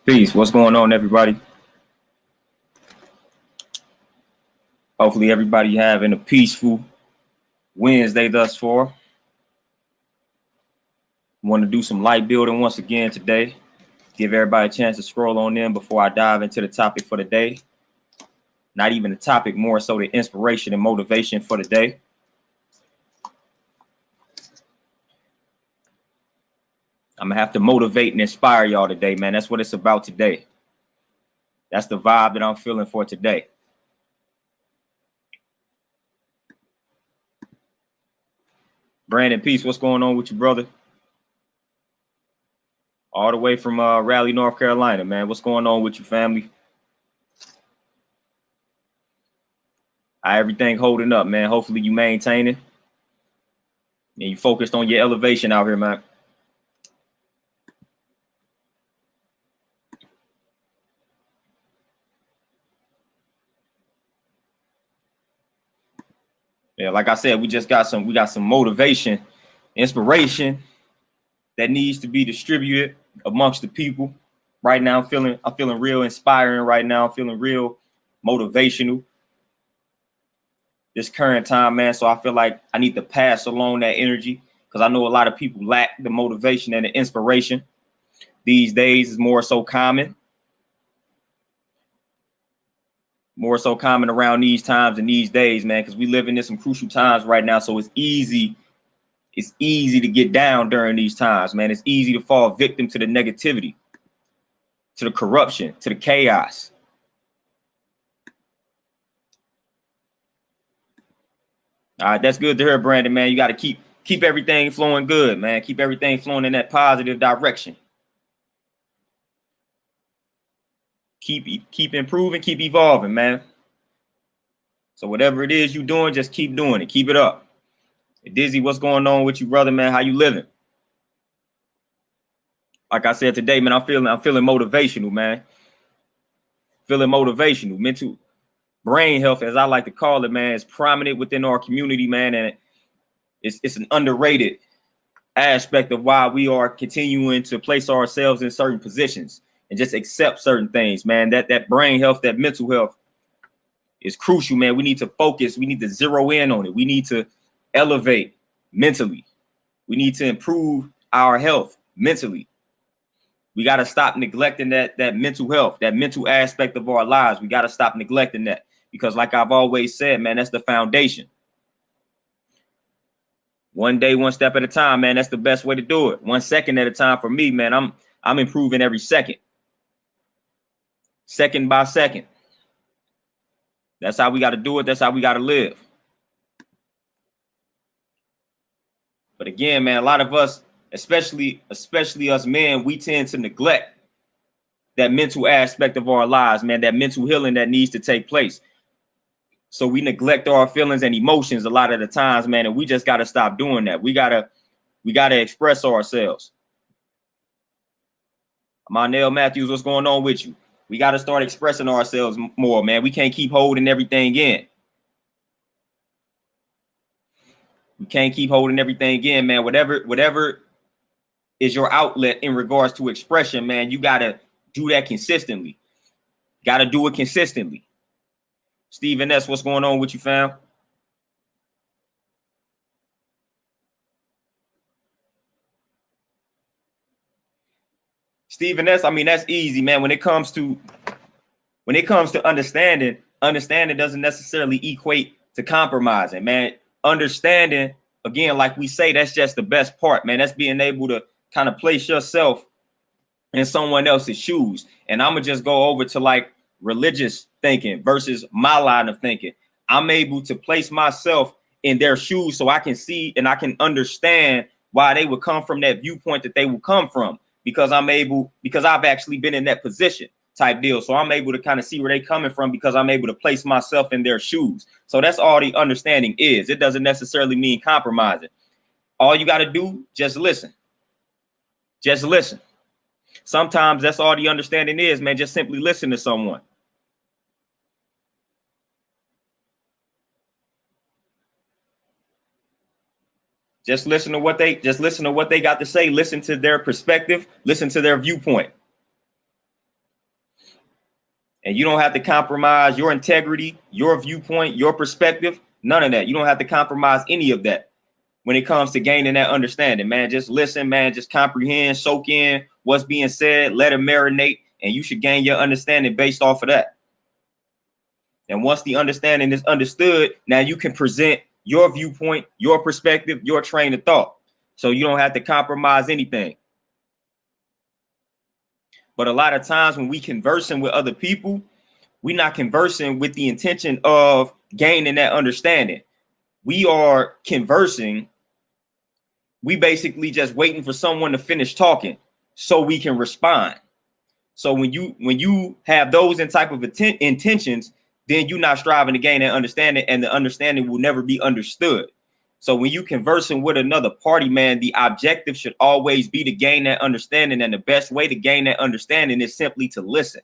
Peace. What's going on, everybody? Hopefully, everybody having a peaceful Wednesday thus far. Want to do some light building once again today. Give everybody a chance to scroll on in before I dive into the topic for the day. Not even the topic, more so the inspiration and motivation for the day. I'm gonna have to motivate and inspire y'all today, man. That's what it's about today. That's the vibe that I'm feeling for today. Brandon, peace. What's going on with you, brother? All the way from Raleigh, North Carolina, man. What's going on with you, family? How everything holding up, man? Hopefully you maintaining and you focused on your elevation out here, man. Yeah, like I said, we got some motivation, inspiration that needs to be distributed amongst the people. Right now, I'm feeling real inspiring right now. I'm feeling real motivational this current time, man. So I feel like I need to pass along that energy because I know a lot of people lack the motivation and the inspiration. These days is more so common around these times and these days, man, because we living in some crucial times right now. So it's easy to get down during these times, man. It's easy to fall victim to the negativity, to the corruption, to the chaos. All right, that's good to hear, Brandon, man. You got to keep everything flowing good, man. Keep everything flowing in that positive direction. Keep improving, keep evolving, man. So whatever it is you're doing, just keep doing it. Keep it up. Dizzy, what's going on with you, brother, man? How you living? Like I said today, man, I'm feeling motivational, man. Feeling motivational. Mental brain health, as I like to call it, man, is prominent within our community, man, and it's an underrated aspect of why we are continuing to place ourselves in certain positions and just accept certain things, man. That brain health, that mental health is crucial, man. We need to focus. We need to zero in on it. We need to elevate mentally. We need to improve our health mentally. We got to stop neglecting that mental health, that mental aspect of our lives. We got to stop neglecting that because, like I've always said, man, that's the foundation. One day, one step at a time, man. That's the best way to do it. 1 second at a time for me, man. I'm improving every second by second. That's how we got to do it. That's how we got to live. But again, man, a lot of us, especially us men, we tend to neglect that mental aspect of our lives, man, that mental healing that needs to take place. So we neglect our feelings and emotions a lot of the times, man, and we just got to stop doing that. We got to express ourselves. Monel Matthews, what's going on with you? We got to start expressing ourselves more, man. We can't keep holding everything in. We can't keep holding everything in, man. Whatever is your outlet in regards to expression, man, you got to do that consistently. Got to do it consistently. Stephen S., what's going on with you, fam? Stephen S., I mean, that's easy, man. When it comes to understanding doesn't necessarily equate to compromising, man. Understanding, again, like we say, that's just the best part, man. That's being able to kind of place yourself in someone else's shoes. And I'm going to just go over to like religious thinking versus my line of thinking. I'm able to place myself in their shoes so I can see and I can understand why they would come from that viewpoint that they would come from, because I've actually been in that position type deal. So I'm able to kind of see where they're coming from because I'm able to place myself in their shoes. So that's all the understanding is. It doesn't necessarily mean compromising. All you got to do, just listen. Just listen. Sometimes that's all the understanding is, man. Just simply listen to someone. Just listen to what they got to say. Listen to their perspective. Listen to their viewpoint. And you don't have to compromise your integrity, your viewpoint, your perspective, none of that. You don't have to compromise any of that when it comes to gaining that understanding, man. Just listen, man, just comprehend, soak in what's being said, let it marinate, and you should gain your understanding based off of that. And once the understanding is understood, now you can present your viewpoint, your perspective, your train of thought. So you don't have to compromise anything. But a lot of times when we conversing with other people, we're not conversing with the intention of gaining that understanding. We are conversing. We basically just waiting for someone to finish talking so we can respond. So when you have those in type of intentions, then you're not striving to gain that understanding, and the understanding will never be understood. So when you conversing with another party, man, the objective should always be to gain that understanding. And the best way to gain that understanding is simply to listen.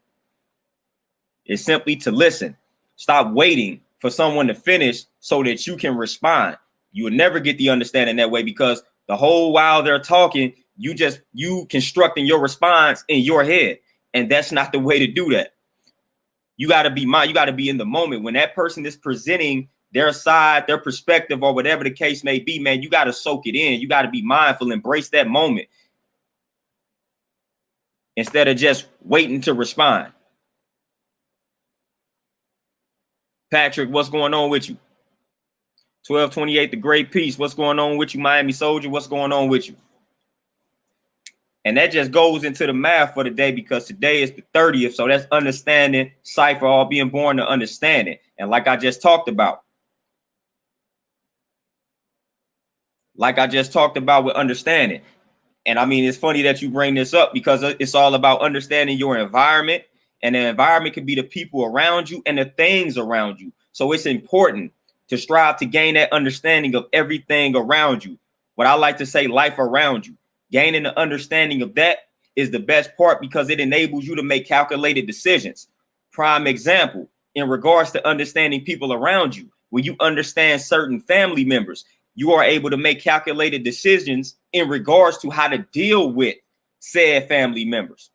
It's simply to listen. Stop waiting for someone to finish so that you can respond. You will never get the understanding that way, because the whole while they're talking, you constructing your response in your head. And that's not the way to do that. You got to be you got to be in the moment when that person is presenting their side, their perspective, or whatever the case may be, man. You got to soak it in. You got to be mindful, embrace that moment instead of just waiting to respond. Patrick, what's going on with you? 1228, the Great Peace. What's going on with you, Miami Soldier? What's going on with you? And that just goes into the math for the day, because today is the 30th. So that's understanding cipher, all being born to understanding. And like I just talked about, with understanding. And I mean, it's funny that you bring this up, because it's all about understanding your environment, and the environment could be the people around you and the things around you. So it's important to strive to gain that understanding of everything around you. What I like to say, life around you. Gaining the understanding of that is the best part, because it enables you to make calculated decisions. Prime example, in regards to understanding people around you, when you understand certain family members, you are able to make calculated decisions in regards to how to deal with said family members.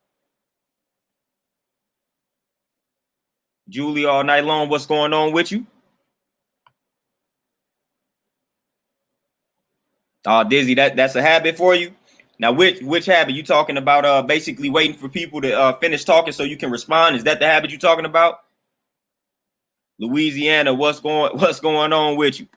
Julie, all night long, what's going on with you? Dizzy, that's a habit for you. Now, which habit you talking about? Basically waiting for people to finish talking so you can respond. Is that the habit you're talking about? Louisiana, what's going on with you?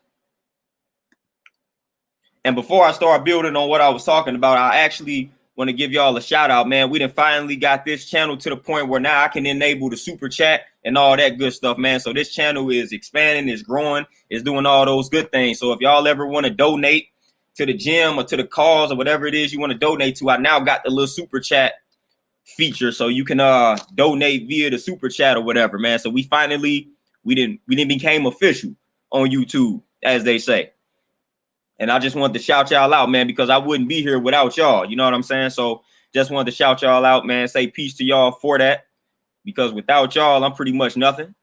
And before I start building on what I was talking about, I actually want to give y'all a shout out, man. We done finally got this channel to the point where now I can enable the super chat and all that good stuff, man. So this channel is expanding, is growing, is doing all those good things. So if y'all ever want to donate to the gym or to the cause or whatever it is you want to donate to, I now got the little super chat feature, so you can donate via the super chat or whatever, man. So we didn't became official on YouTube, as they say. And I just wanted to shout y'all out, man, because I wouldn't be here without y'all. You know what I'm saying? So just wanted to shout y'all out, man. Say peace to y'all for that, because without y'all, I'm pretty much nothing.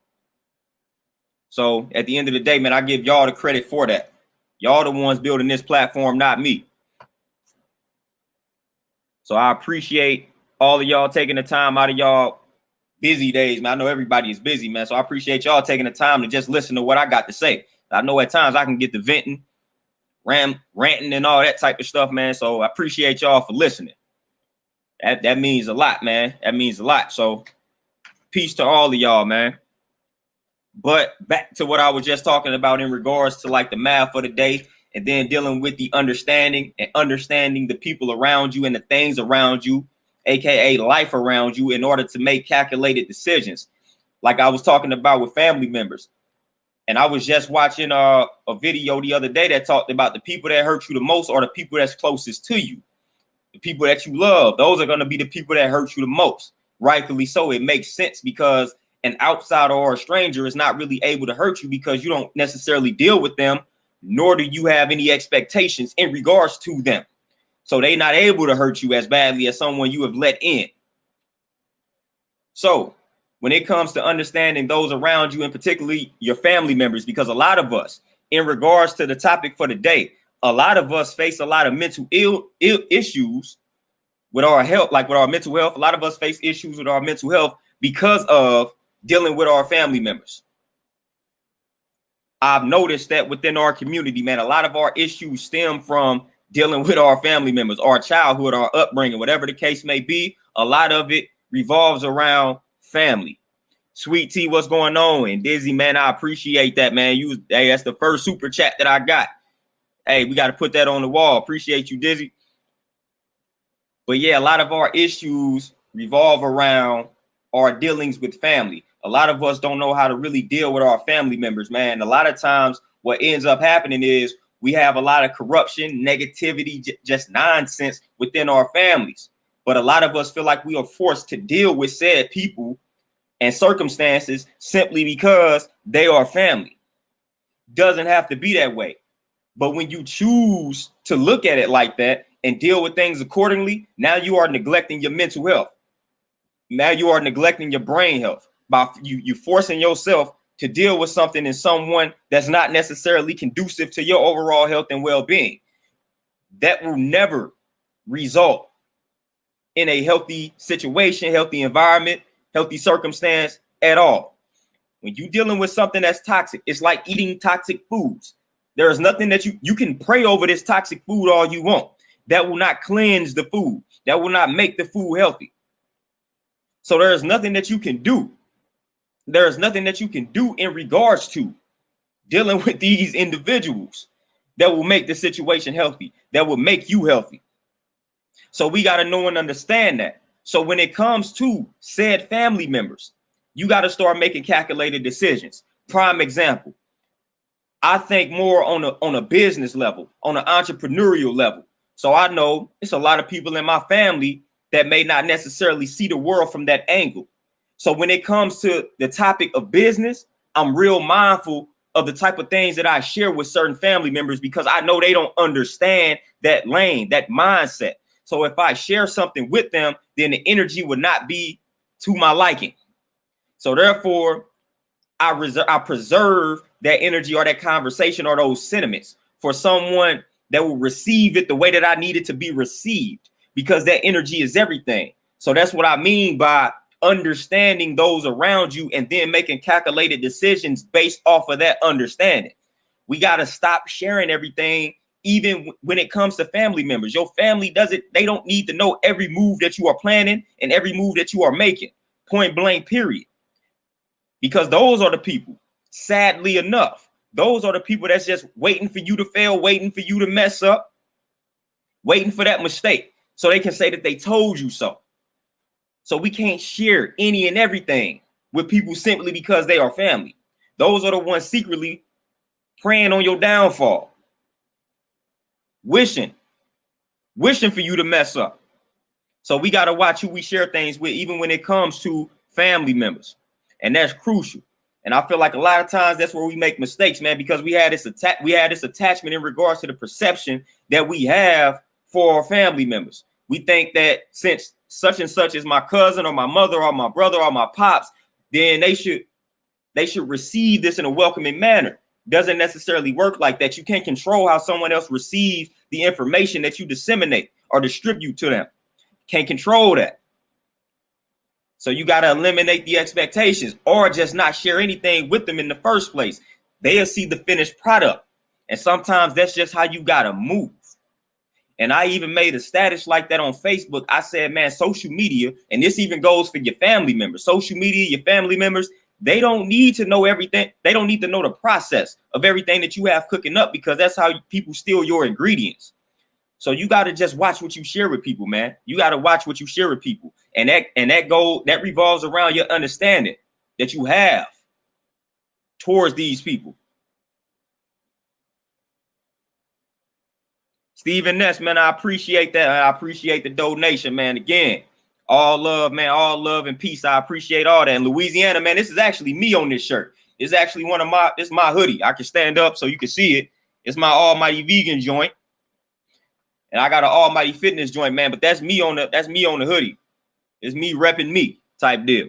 So at the end of the day, man, I give y'all the credit for that. Y'all the ones building this platform, not me. So I appreciate all of y'all taking the time out of y'all busy days, man. I know everybody is busy, man. So I appreciate y'all taking the time to just listen to what I got to say. I know at times I can get the venting, ranting and all that type of stuff, man. So I appreciate y'all for listening. That means a lot, man. That means a lot. So peace to all of y'all, man. But back to what I was just talking about in regards to like the math for the day, and then dealing with the understanding the people around you and the things around you, aka life around you, in order to make calculated decisions. Like I was talking about with family members. And I was just watching a video the other day that talked about the people that hurt you the most are the people that's closest to you. The people that you love, those are going to be the people that hurt you the most. Rightfully so. It makes sense, because an outsider or a stranger is not really able to hurt you, because you don't necessarily deal with them, nor do you have any expectations in regards to them. So they're not able to hurt you as badly as someone you have let in. So when it comes to understanding those around you, and particularly your family members, because a lot of us, in regards to the topic for the day, a lot of us face a lot of mental ill issues with our health, like with our mental health. A lot of us face issues with our mental health because of dealing with our family members. I've noticed that within our community, man, a lot of our issues stem from dealing with our family members, our childhood, our upbringing, whatever the case may be. A lot of it revolves around family. Sweet Tea, what's going on? And Dizzy, man, I appreciate that, man. Hey, that's the first super chat that I got. Hey, we got to put that on the wall. Appreciate you, Dizzy. But yeah, a lot of our issues revolve around our dealings with family. A lot of us don't know how to really deal with our family members, man. A lot of times what ends up happening is we have a lot of corruption, negativity, just nonsense within our families. But a lot of us feel like we are forced to deal with said people and circumstances simply because they are family. Doesn't have to be that way. But when you choose to look at it like that and deal with things accordingly, now you are neglecting your mental health. Now you are neglecting your brain health by you forcing yourself to deal with something in someone that's not necessarily conducive to your overall health and well-being. That will never result in a healthy situation, healthy environment, healthy circumstance at all. When you're dealing with something that's toxic, it's like eating toxic foods. There is nothing that you can pray over this toxic food all you want. That will not cleanse the food. That will not make the food healthy. So there is nothing that you can do. There is nothing that you can do in regards to dealing with these individuals that will make the situation healthy, that will make you healthy. So we got to know and understand that. So when it comes to said family members, you got to start making calculated decisions. Prime example, I think more on a business level, on an entrepreneurial level. So I know it's a lot of people in my family that may not necessarily see the world from that angle. So when it comes to the topic of business, I'm real mindful of the type of things that I share with certain family members because I know they don't understand that lane, that mindset. So if I share something with them, then the energy would not be to my liking. So therefore, I preserve that energy or that conversation or those sentiments for someone that will receive it the way that I need it to be received, because that energy is everything. So that's what I mean by understanding those around you and then making calculated decisions based off of that understanding. We got to stop sharing everything, even when it comes to family members. Your family they don't need to know every move that you are planning and every move that you are making, point blank, period. Because those are the people, sadly enough, those are the people that's just waiting for you to fail, waiting for you to mess up, waiting for that mistake so they can say that they told you so. So we can't share any and everything with people simply because they are family. Those are the ones secretly praying on your downfall, wishing for you to mess up. So we got to watch who we share things with, even when it comes to family members. And that's crucial. And I feel like a lot of times that's where we make mistakes, man, because we had this attachment in regards to the perception that we have for our family members. We think that since such and such is my cousin or my mother or my brother or my pops, then they should receive this in a welcoming manner. Doesn't necessarily work like that. You can't control how someone else receives the information that you disseminate or distribute to them. Can't control that. So you got to eliminate the expectations or just not share anything with them in the first place. They'll see the finished product. And sometimes that's just how you got to move. And I even made a status like that on Facebook. I said, man, social media, and this even goes for your family members, social media, your family members, they don't need to know everything. They don't need to know the process of everything that you have cooking up, because that's how people steal your ingredients. So you got to just watch what you share with people, man. You got to watch what you share with people. And that revolves around your understanding that you have towards these people. Stephen Ness, man, I appreciate that. I appreciate the donation, man. Again, all love, man. All love and peace. I appreciate all that. In Louisiana, man, this is actually me on this shirt. It's actually it's my hoodie. I can stand up so you can see it. It's my Almighty Vegan joint. And I got an Almighty Fitness joint, man. But that's me on the hoodie. It's me repping me type deal.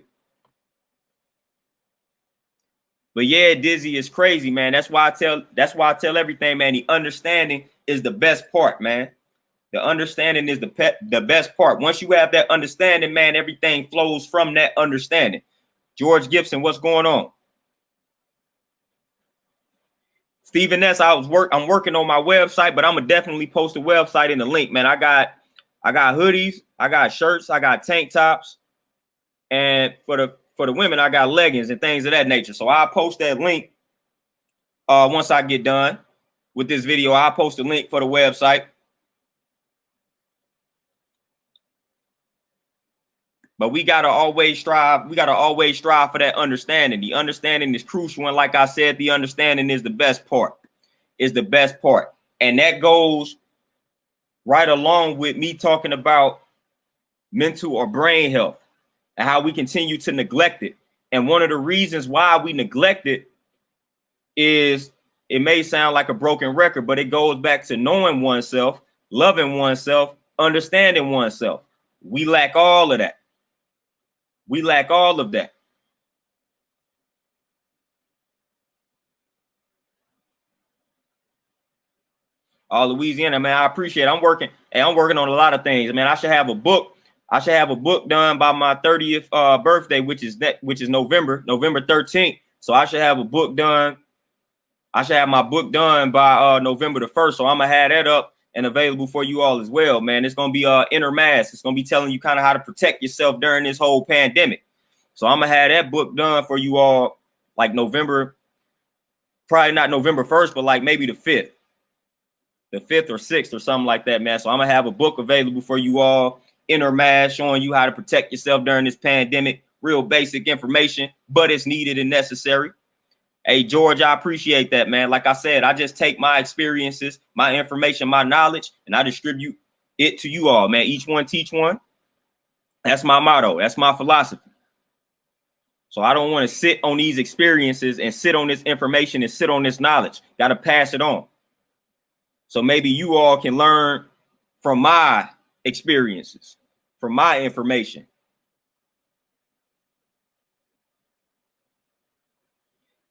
But yeah, Dizzy is crazy, man. That's why I tell everything, man. The understanding is the best part, man. The understanding is the best part. Once you have that understanding, man, everything flows from that understanding. George Gibson, what's going on? Stephen S., I'm working on my website, but I'm gonna definitely post a website in the link, man. I got hoodies, I got shirts, I got tank tops, and for the women, I got leggings and things of that nature. So I'll post that link once I get done with this video. I'll post a link for the website. But we gotta always strive. We gotta always strive for that understanding. The understanding is crucial, and like I said, the understanding is the best part. Is the best part, and that goes right along with me talking about mental or brain health and how we continue to neglect it. And one of the reasons why we neglect it is, it may sound like a broken record, but it goes back to knowing oneself, loving oneself, understanding oneself. We lack all of that. We lack all of that. Louisiana, man, I appreciate it. I'm working on a lot of things. Man, I should have a book. I should have a book done by my 30th birthday, which is November 13th. So I should have a book done. I should have my book done by November the 1st. So I'm gonna have that up and available for you all as well, man. It's gonna be Inner Mask. It's gonna be telling you kind of how to protect yourself during this whole pandemic. So I'm gonna have that book done for you all like November, probably not November 1st, but like maybe the 5th or 6th or something like that, man. So I'm gonna have a book available for you all, Inner Mask, showing you how to protect yourself during this pandemic. Real basic information, but it's needed and necessary. Hey, George, I appreciate that, man. Like I said, I just take my experiences, my information, my knowledge, and I distribute it to you all, man. Each one teach one. That's my motto. That's my philosophy. So I don't want to sit on these experiences and sit on this information and sit on this knowledge. Got to pass it on. So maybe you all can learn from my experiences, from my information.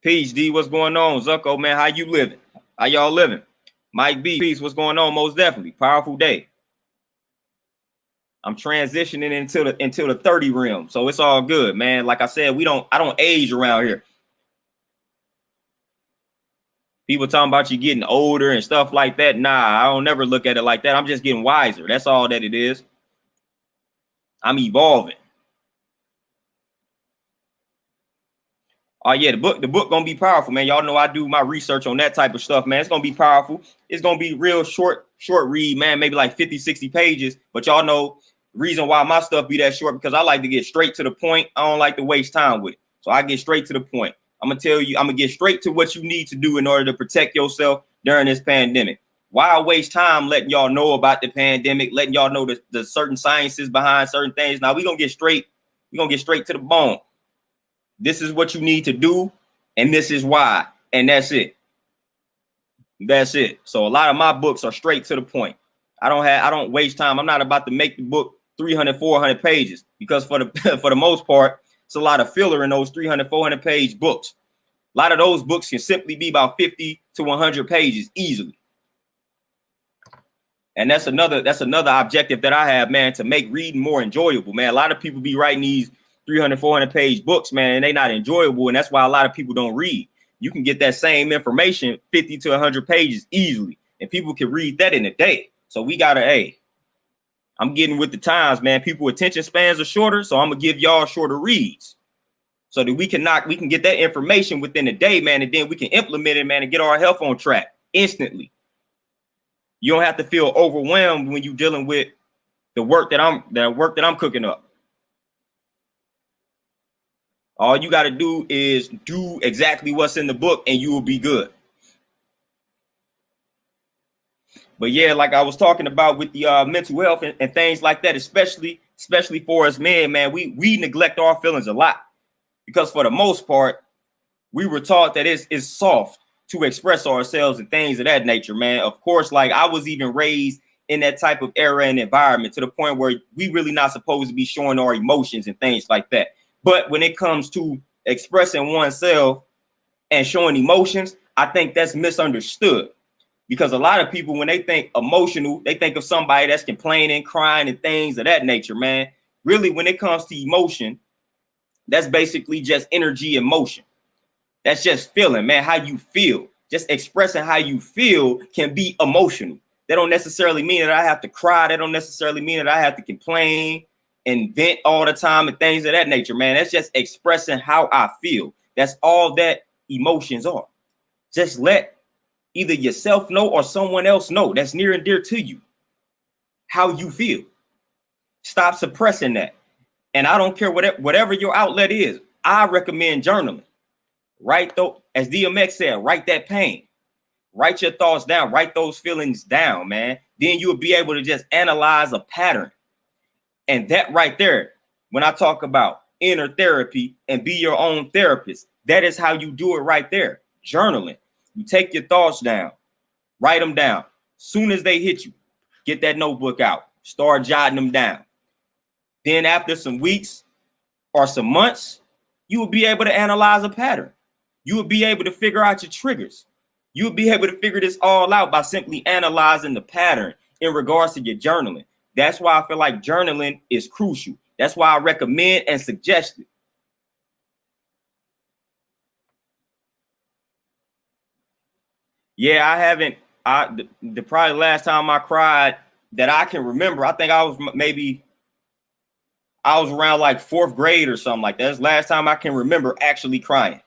Peace, D, what's going on? Zucko, man, how you living? How y'all living? Mike B, peace, what's going on? Most definitely. Powerful day. I'm transitioning into the 30 realm. So it's all good, man. Like I said, I don't age around here. People talking about you getting older and stuff like that. Nah, I don't never look at it like that. I'm just getting wiser. That's all that it is. I'm evolving. Oh yeah, the book gonna be powerful, man. Y'all know I do my research on that type of stuff, man. It's gonna be powerful. It's gonna be real short read, man, maybe like 50, 60 pages. But y'all know the reason why my stuff be that short, because I like to get straight to the point. I don't like to waste time with it. So I get straight to the point. I'm gonna get straight to what you need to do in order to protect yourself during this pandemic. Why waste time letting y'all know about the pandemic, letting y'all know the certain sciences behind certain things? Now we're gonna get straight to the bone. This is what you need to do, and this is why, and that's it. That's it. So a lot of my books are straight to the point. I don't waste time. I'm not about to make the book 300, 400 pages, because for the most part, it's a lot of filler in those 300, 400 page books. A lot of those books can simply be about 50 to 100 pages easily. And that's another objective that I have, man, to make reading more enjoyable, man. A lot of people be writing these 300, 400 page books, man, and they're not enjoyable. And that's why a lot of people don't read. You can get that same information 50 to 100 pages easily, and people can read that in a day. So we gotta, I'm getting with the times, man. People attention spans are shorter, so I'm gonna give y'all shorter reads so that we can get that information within a day, man, and then we can implement it, man, and get our health on track instantly. You don't have to feel overwhelmed when you're dealing with the work that I'm cooking up. All you got to do is do exactly what's in the book, and you will be good. But yeah, like I was talking about with the mental health and things like that, especially for us men, man, we neglect our feelings a lot, because for the most part, we were taught that it's soft to express ourselves and things of that nature, man. Of course, like I was even raised in that type of era and environment, to the point where we really not supposed to be showing our emotions and things like that. But when it comes to expressing oneself and showing emotions, I think that's misunderstood, because a lot of people, when they think emotional, they think of somebody that's complaining, crying, and things of that nature, man. Really, when it comes to emotion, That's basically just energy and motion. That's just feeling, man, how you feel. Just expressing how you feel can be emotional. That don't necessarily mean that I have to cry. That don't necessarily mean that I have to complain and vent all the time and things of that nature, man. That's just expressing how I feel. That's all that emotions are. Just let either yourself know or someone else know that's near and dear to you how you feel. Stop suppressing that. And I don't care whatever your outlet is. I recommend journaling. Write though, as DMX said, write that pain. Write your thoughts down. Write those feelings down, man. Then you'll be able to just analyze a pattern. And that right there, when I talk about inner therapy and be your own therapist, that is how you do it right there. Journaling. You take your thoughts down, write them down. Soon as they hit you, get that notebook out, start jotting them down. Then after some weeks or some months, you will be able to analyze a pattern. You will be able to figure out your triggers. You will be able to figure this all out by simply analyzing the pattern in regards to your journaling. That's why I feel like journaling is crucial. That's why I recommend and suggest it. Yeah, I haven't. The probably last time I cried that I can remember, I think I was around like 4th grade or something like that. That's the last time I can remember actually crying.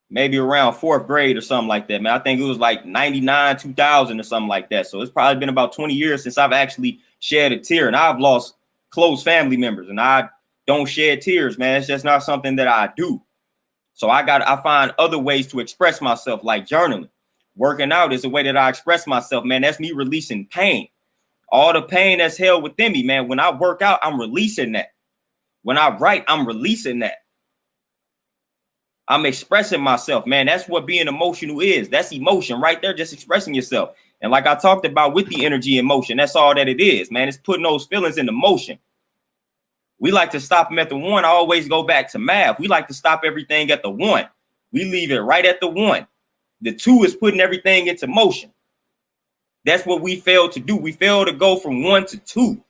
Maybe around 4th grade or something like that, man. I think it was like 99, 2000 or something like that. So it's probably been about 20 years since I've actually shed a tear, and I've lost close family members, and I don't shed tears, man. It's just not something that I do. So I find other ways to express myself, like journaling. Working out is a way that I express myself, man. That's me releasing pain. All the pain that's held within me, man. When I work out, I'm releasing that. When I write, I'm releasing that. I'm expressing myself, man. That's what being emotional is. That's emotion right there, just expressing yourself. And like I talked about with the energy and motion, that's all that it is, man. It's putting those feelings into motion. We like to stop them at the 1. I always go back to math. We like to stop everything at the 1. We leave it right at the 1. The 2 is putting everything into motion. That's what we fail to do. We fail to go from 1 to 2.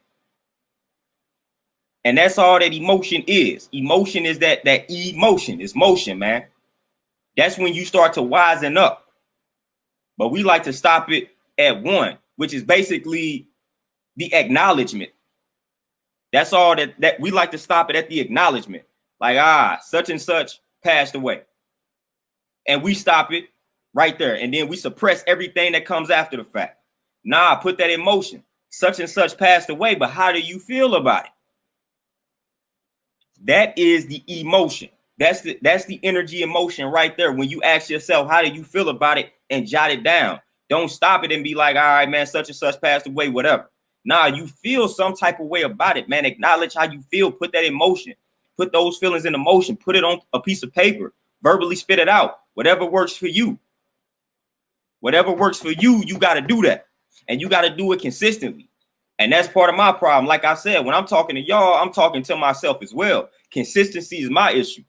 And that's all that emotion is. Emotion is that emotion. It's motion, man. That's when you start to wisen up. But we like to stop it at 1, which is basically the acknowledgement. That's all that we like to stop it at, the acknowledgement. Like, such and such passed away. And we stop it right there. And then we suppress everything that comes after the fact. Nah, put that in motion. Such and such passed away, but how do you feel about it? That is the emotion. That's the energy emotion right there. When you ask yourself, how do you feel about it, and jot it down. Don't stop it and be like, all right, man, such and such passed away, whatever. Nah, you feel some type of way about it, man. Acknowledge how you feel. Put that in motion. Put those feelings into motion. Put it on a piece of paper. Verbally spit it out. Whatever works for you. Whatever works for you, you got to do that. And you got to do it consistently. And that's part of my problem. Like I said, when I'm talking to y'all, I'm talking to myself as well. Consistency is my issue.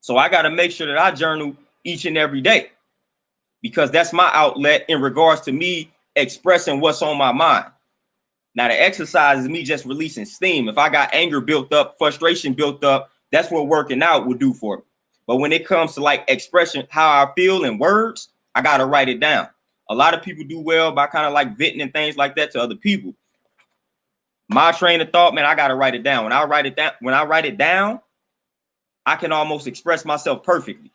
So I got to make sure that I journal each and every day, because that's my outlet in regards to me expressing what's on my mind. Now, the exercise is me just releasing steam. If I got anger built up, frustration built up, that's what working out will do for me. But when it comes to like expression, how I feel in words, I got to write it down. A lot of people do well by kind of like venting and things like that to other people. My train of thought, man, I got to write it down. When I write it down, I can almost express myself perfectly.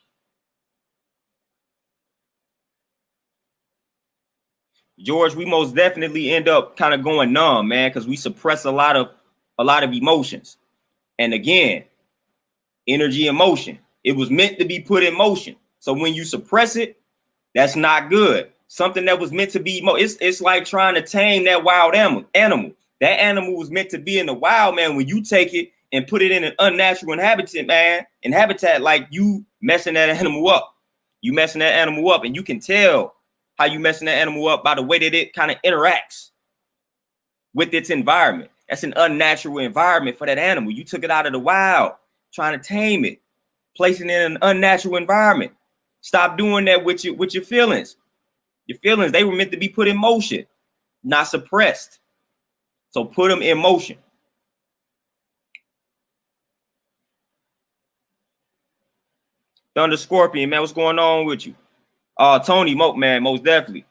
George, we most definitely end up kind of going numb, man, because we suppress a lot of emotions. And again, energy and motion. It was meant to be put in motion. So when you suppress it, that's not good. Something that was meant to be, it's like trying to tame that wild animal. That animal was meant to be in the wild, man. When you take it and put it in an unnatural habitat, like you messing that animal up. You messing that animal up, and you can tell how you messing that animal up by the way that it kind of interacts with its environment. That's an unnatural environment for that animal. You took it out of the wild, trying to tame it, placing it in an unnatural environment. Stop doing that with your feelings. Your feelings, they were meant to be put in motion, not suppressed. So put them in motion. Thunder Scorpion, man, what's going on with you? Tony Moke, man, most definitely.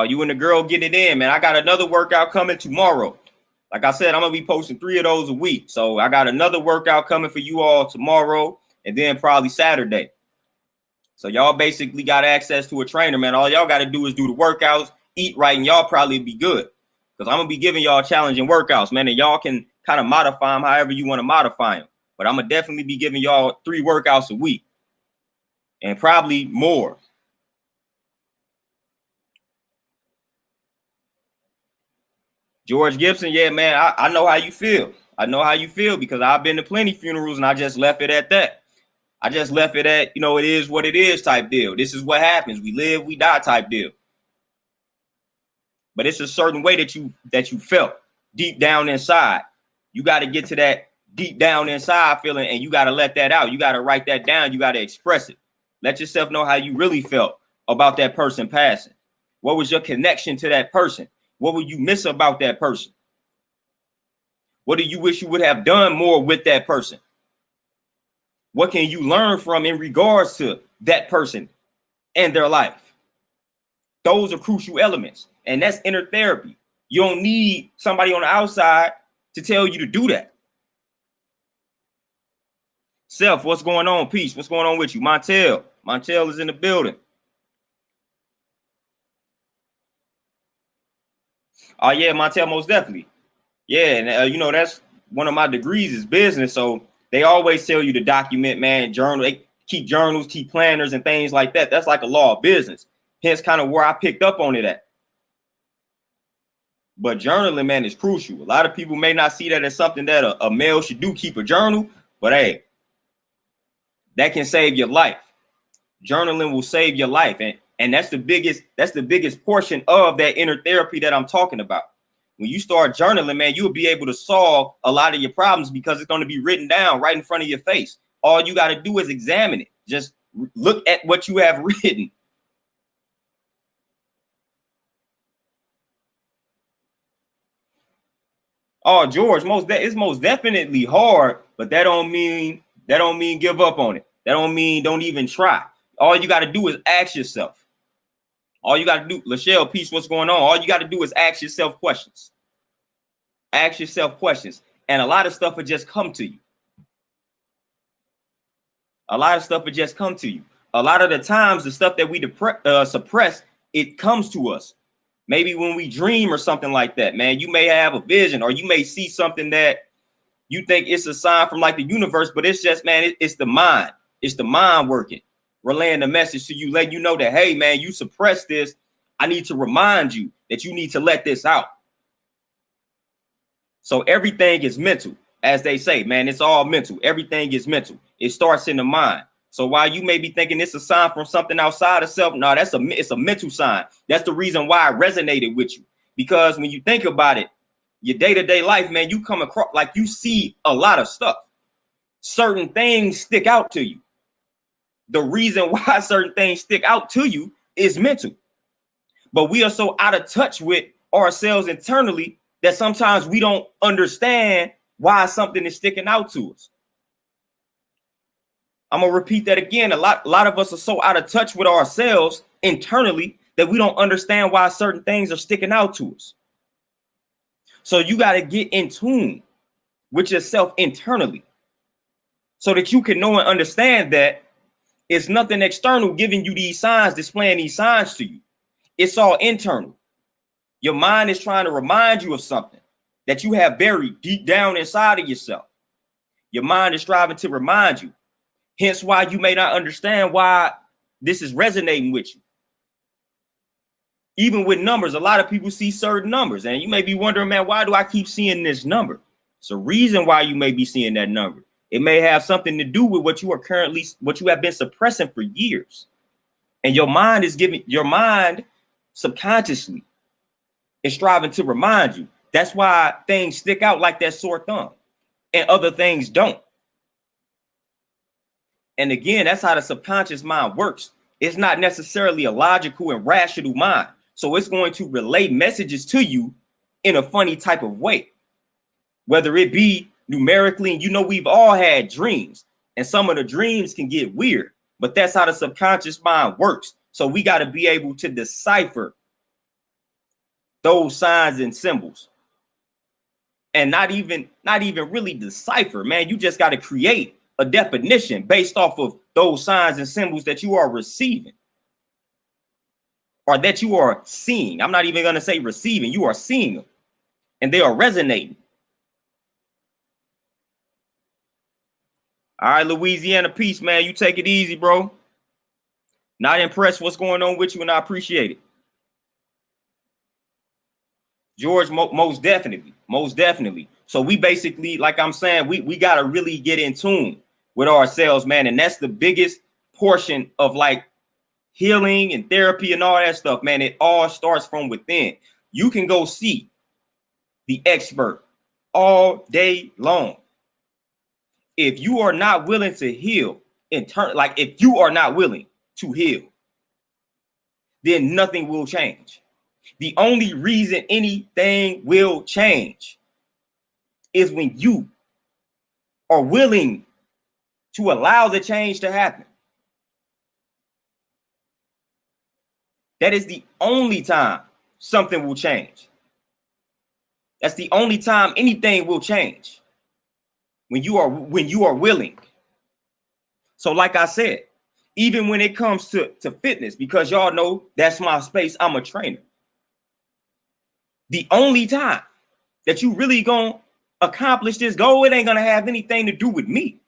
You and the girl getting it in, man. I got another workout coming tomorrow. Like I said, I'm gonna be posting 3 of those a week. So I got another workout coming for you all tomorrow, and then probably Saturday. So y'all basically got access to a trainer, man. All y'all got to do is do the workouts, eat right, and y'all probably be good. Because I'm gonna be giving y'all challenging workouts, man, and y'all can kind of modify them however you want to modify them. But I'm gonna definitely be giving y'all 3 workouts a week, and probably more. George Gibson, yeah, man, I know how you feel. I know how you feel because I've been to plenty funerals and I just left it at that. I just left it at, you know, it is what it is type deal. This is what happens. We live, we die type deal. But it's a certain way that you felt deep down inside. You got to get to that deep down inside feeling, and you got to let that out. You got to write that down. You got to express it. Let yourself know how you really felt about that person passing. What was your connection to that person? What would you miss about that person? What do you wish you would have done more with that person? What can you learn from in regards to that person and their life? Those are crucial elements, and that's inner therapy. You don't need somebody on the outside to tell you to do that. Self, what's going on? Peace, what's going on with you? Montel is in the building. Oh, yeah, Montel, most definitely. Yeah, and you know, that's one of my degrees is business. So they always tell you to document, man, journal, they keep journals, keep planners and things like that. That's like a law of business. Hence kind of where I picked up on it at. But journaling, man, is crucial. A lot of people may not see that as something that a male should do, keep a journal, but hey, that can save your life. Journaling will save your life. And that's the biggest portion of that inner therapy that I'm talking about. When you start journaling, man, you'll be able to solve a lot of your problems because it's going to be written down right in front of your face. All you got to do is examine it. Just look at what you have written. Oh, George, it's most definitely hard, but that don't mean give up on it. That don't mean don't even try. All you got to do is ask yourself. All you got to do, Lachelle, peace, what's going on? All you got to do is ask yourself questions. Ask yourself questions. And a lot of stuff will just come to you. A lot of stuff will just come to you. A lot of the times, the stuff that we suppress, it comes to us. Maybe when we dream or something like that, man, you may have a vision or you may see something that you think it's a sign from like the universe, but it's just, man, it's the mind. It's the mind working, relaying the message to you, letting you know that, hey, man, you suppress this. I need to remind you that you need to let this out. So everything is mental, as they say, man, it's all mental. Everything is mental. It starts in the mind. So while you may be thinking it's a sign from something outside of self, no, it's a mental sign. That's the reason why it resonated with you. Because when you think about it, your day-to-day life, man, you come across like you see a lot of stuff. Certain things stick out to you. The reason why certain things stick out to you is mental. But we are so out of touch with ourselves internally that sometimes we don't understand why something is sticking out to us. I'm going to repeat that again. A lot of us are so out of touch with ourselves internally that we don't understand why certain things are sticking out to us. So you got to get in tune with yourself internally so that you can know and understand that it's nothing external giving you these signs, displaying these signs to you. It's all internal. Your mind is trying to remind you of something that you have buried deep down inside of yourself. Your mind is striving to remind you. Hence why you may not understand why this is resonating with you. Even with numbers, a lot of people see certain numbers and you may be wondering, man, why do I keep seeing this number? It's a reason why you may be seeing that number. It may have something to do with what you have been suppressing for years. And your mind subconsciously is striving to remind you. That's why things stick out like that sore thumb and other things don't. And again, that's how the subconscious mind works. It's not necessarily a logical and rational mind. So it's going to relay messages to you in a funny type of way, whether it be numerically. And you know, we've all had dreams, and some of the dreams can get weird, but that's how the subconscious mind works. So we got to be able to decipher those signs and symbols, and not even really decipher, man. You just got to create a definition based off of those signs and symbols that you are receiving or that you are seeing. I'm not even going to say receiving. You are seeing them and they are resonating. All right, Louisiana, peace, man. You take it easy, bro. Not impressed what's going on with you, and I appreciate it. George, most definitely. So we basically, like I'm saying, we got to really get in tune with ourselves, man. And that's the biggest portion of like healing and therapy and all that stuff, man. It all starts from within. You can go see the expert all day long. If you are not willing to heal in turn, like if you are not willing to heal, then nothing will change. The only reason anything will change is when you are willing to allow the change to happen. That is the only time something will change. That's the only time anything will change. When you are willing. So like I said, even when it comes to fitness, because y'all know that's my space, I'm a trainer. The only time that you really gonna accomplish this goal, it ain't gonna have anything to do with me.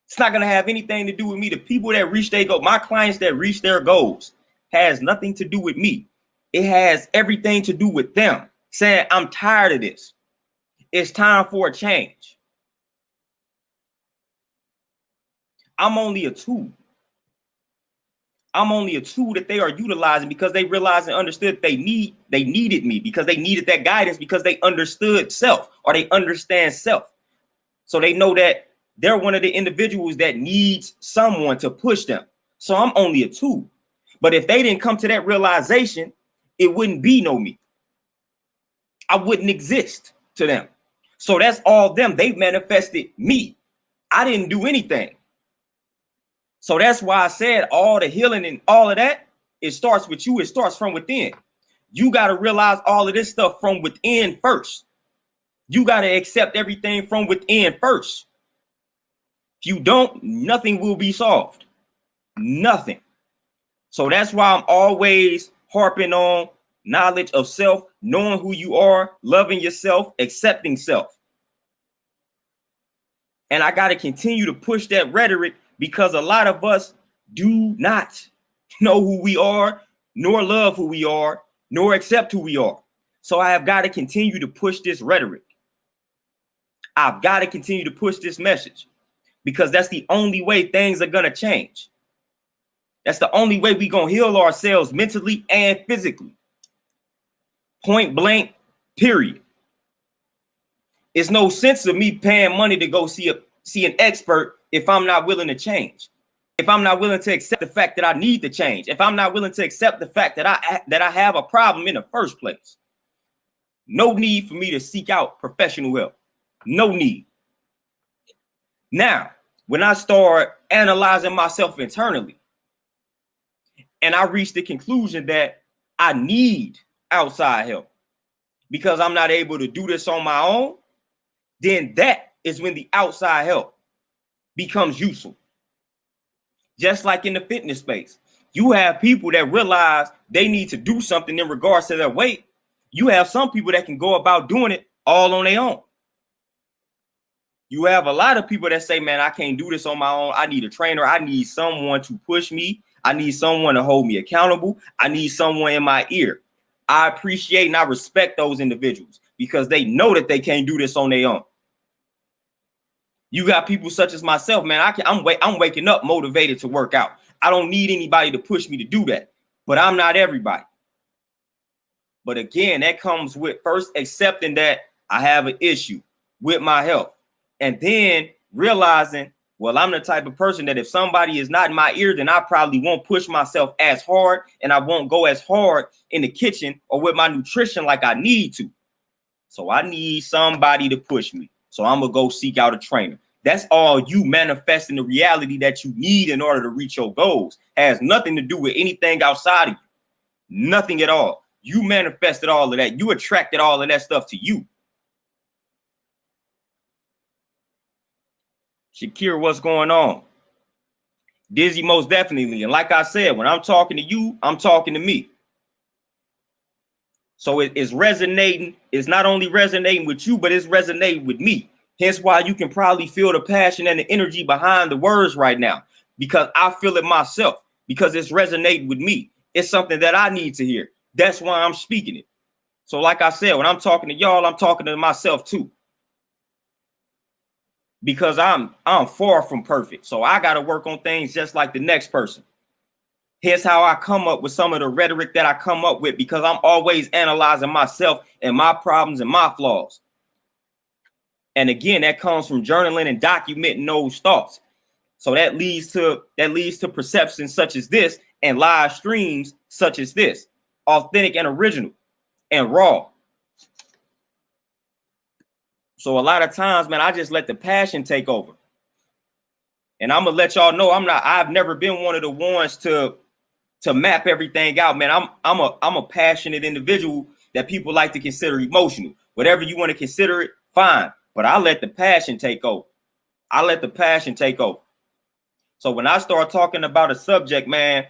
It's not gonna have anything to do with me. The people that reach their goal, my clients that reach their goals, has nothing to do with me. It has everything to do with them saying, I'm tired of this. It's time for a change. I'm only a tool. I'm only a tool that they are utilizing because they realized and understood they needed me, because they needed that guidance, because they understood self, or they understand self. So they know that they're one of the individuals that needs someone to push them. So I'm only a tool. But if they didn't come to that realization, it wouldn't be no me. I wouldn't exist to them. So that's all them. They manifested me. I didn't do anything. So that's why I said all the healing and all of that, it starts with you. It starts from within. You got to realize all of this stuff from within first. You got to accept everything from within first. If you don't, nothing will be solved. Nothing. So that's why I'm always harping on knowledge of self, knowing who you are, loving yourself, accepting self. And I got to continue to push that rhetoric, because a lot of us do not know who we are, nor love who we are, nor accept who we are. So I have got to continue to push this rhetoric. I've got to continue to push this message, because that's the only way things are going to change. That's the only way we're going to heal ourselves mentally and physically. Point blank, period. It's no sense of me paying money to go see an expert if I'm not willing to change. If I'm not willing to accept the fact that I need to change. If I'm not willing to accept the fact that I have a problem in the first place. No need for me to seek out professional help. No need. Now, when I start analyzing myself internally, and I reach the conclusion that I need outside help because I'm not able to do this on my own, then that is when the outside help becomes useful. Just like in the fitness space, you have people that realize they need to do something in regards to their weight. You have some people that can go about doing it all on their own. You have a lot of people that say, man, I can't do this on my own. I need a trainer. I need someone to push me. I need someone to hold me accountable. I need someone in my ear. I appreciate and I respect those individuals because they know that they can't do this on their own. You got people such as myself, man. I'm waking up motivated to work out. I don't need anybody to push me to do that, but I'm not everybody. But again, that comes with first accepting that I have an issue with my health, and then realizing, well, I'm the type of person that if somebody is not in my ear, then I probably won't push myself as hard, and I won't go as hard in the kitchen or with my nutrition like I need to. So I need somebody to push me. So I'm gonna go seek out a trainer. That's all you manifesting the reality that you need in order to reach your goals. Has nothing to do with anything outside of you. Nothing at all. You manifested all of that. You attracted all of that stuff to you. Shakira, what's going on? Dizzy, most definitely. And like I said, when I'm talking to you, I'm talking to me. So it's resonating. It's not only resonating with you, but it's resonating with me. Hence why you can probably feel the passion and the energy behind the words right now, because I feel it myself, because it's resonating with me. It's something that I need to hear. That's why I'm speaking it. So like I said, when I'm talking to y'all, I'm talking to myself too. Because I'm far from perfect. So I got to work on things just like the next person. Here's how I come up with some of the rhetoric that I come up with, because I'm always analyzing myself and my problems and my flaws. And again, that comes from journaling and documenting those thoughts. So that leads to perceptions such as this and live streams such as this, authentic and original and raw. So a lot of times, man, I just let the passion take over. And I'm gonna let y'all know I've never been one of the ones to map everything out, man. I'm a passionate individual that people like to consider emotional. Whatever you want to consider it, fine. But I let the passion take over. I let the passion take over. So when I start talking about a subject, man,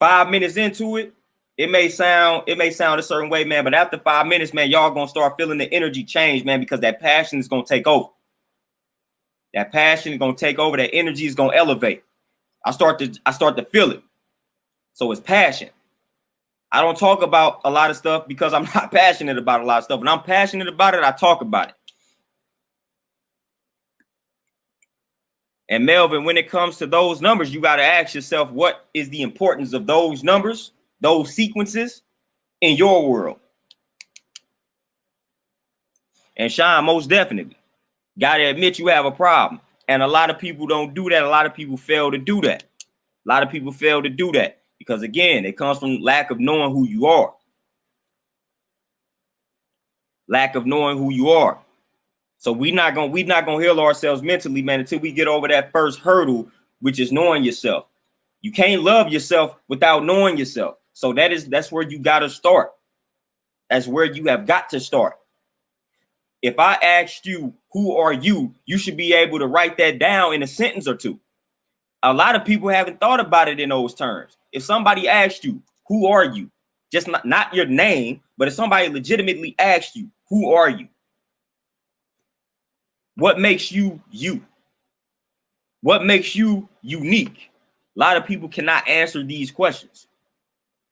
5 minutes into it, it may sound a certain way, man. But after 5 minutes, man, y'all gonna start feeling the energy change, man, because that passion is gonna take over. That passion is gonna take over. That energy is gonna elevate. I start to feel it. So it's passion. I don't talk about a lot of stuff because I'm not passionate about a lot of stuff. When I'm passionate about it, I talk about it. And Melvin, when it comes to those numbers, you got to ask yourself, what is the importance of those numbers, those sequences in your world? And Sean, most definitely, got to admit you have a problem. And a lot of people don't do that. A lot of people fail to do that. A lot of people fail to do that because, again, it comes from lack of knowing who you are. Lack of knowing who you are. So we're not gonna heal ourselves mentally, man, until we get over that first hurdle, which is knowing yourself. You can't love yourself without knowing yourself. So that's where you got to start. That's where you have got to start. If I asked you, who are you? You should be able to write that down in a sentence or two. A lot of people haven't thought about it in those terms. If somebody asked you, who are you? Just not your name, but if somebody legitimately asked you, who are you? What makes you you? What makes you unique? A lot of people cannot answer these questions.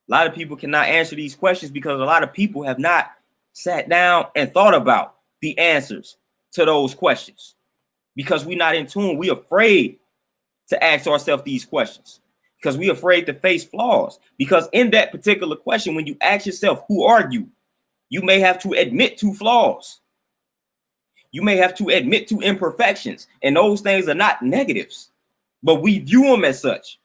A lot of people cannot answer these questions because a lot of people have not sat down and thought about the answers to those questions because we're not in tune. We're afraid to ask ourselves these questions because we're afraid to face flaws. Because in that particular question, when you ask yourself, who are you? You may have to admit to flaws. You may have to admit to imperfections, and those things are not negatives, but we view them as such.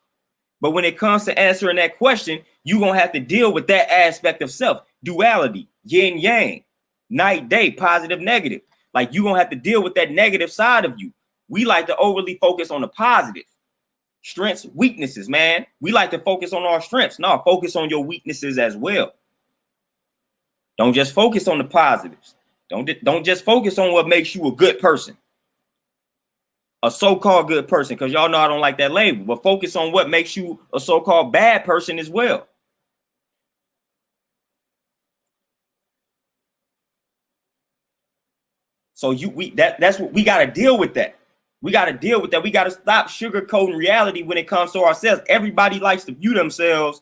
But when it comes to answering that question, you're going to have to deal with that aspect of self, duality, yin yang, night, day, positive, negative. Like you're going to have to deal with that negative side of you. We like to overly focus on the positive. Strengths, weaknesses, man. We like to focus on our strengths. No, focus on your weaknesses as well. Don't just focus on the positives. Don't just focus on what makes you a good person, a so-called good person, because y'all know I don't like that label, but focus on what makes you a so-called bad person as well. So that's what we got to deal with that. We got to deal with that. We got to stop sugarcoating reality when it comes to ourselves. Everybody likes to view themselves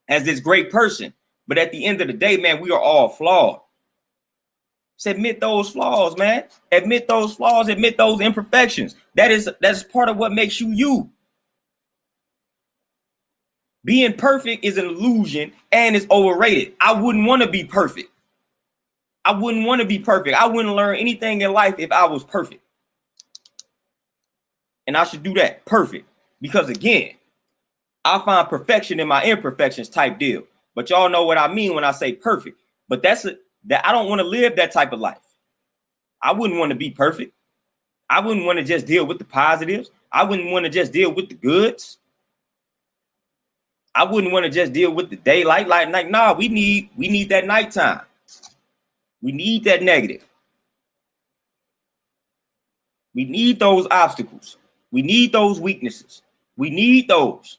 as this great person, but at the end of the day, man, we are all flawed. Just admit those flaws, man. Admit those flaws. Admit those imperfections. That's part of what makes you you. Being perfect is an illusion and it's overrated. I wouldn't want to be perfect. I wouldn't want to be perfect. I wouldn't learn anything in life if I was perfect. And I should do that perfect. Because again, I find perfection in my imperfections type deal. But y'all know what I mean when I say perfect. But that I don't want to live that type of life. I wouldn't want to be perfect. I wouldn't want to just deal with the positives. I wouldn't want to just deal with the goods. I wouldn't want to just deal with the daylight. Like, nah, we need that nighttime. We need that negative. We need those obstacles. We need those weaknesses. We need those.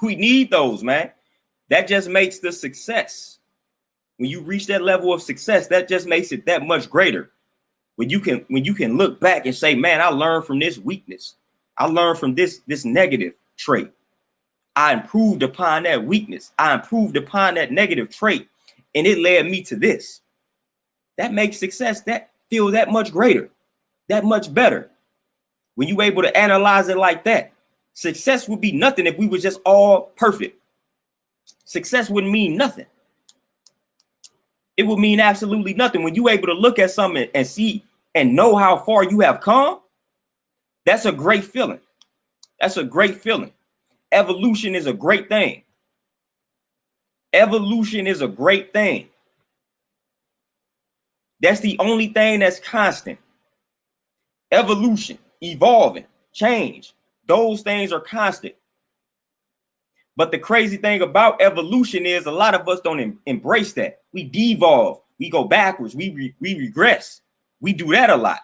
We need those, man. That just makes the success. When you reach that level of success, that just makes it that much greater. When you can look back and say, man, I learned from this weakness. I learned from this negative trait. I improved upon that weakness. I improved upon that negative trait, and it led me to this. That makes success that feel that much greater, that much better. When you're able to analyze it like that, success would be nothing if we were just all perfect. Success wouldn't mean nothing. It would mean absolutely nothing. When you're able to look at something and see and know how far you have come, that's a great feeling. That's a great feeling. Evolution is a great thing. Evolution is a great thing. That's the only thing that's constant. Evolution, evolving, change. Those things are constant. But the crazy thing about evolution is a lot of us don't embrace that. We devolve. We go backwards. We regress. We do that a lot.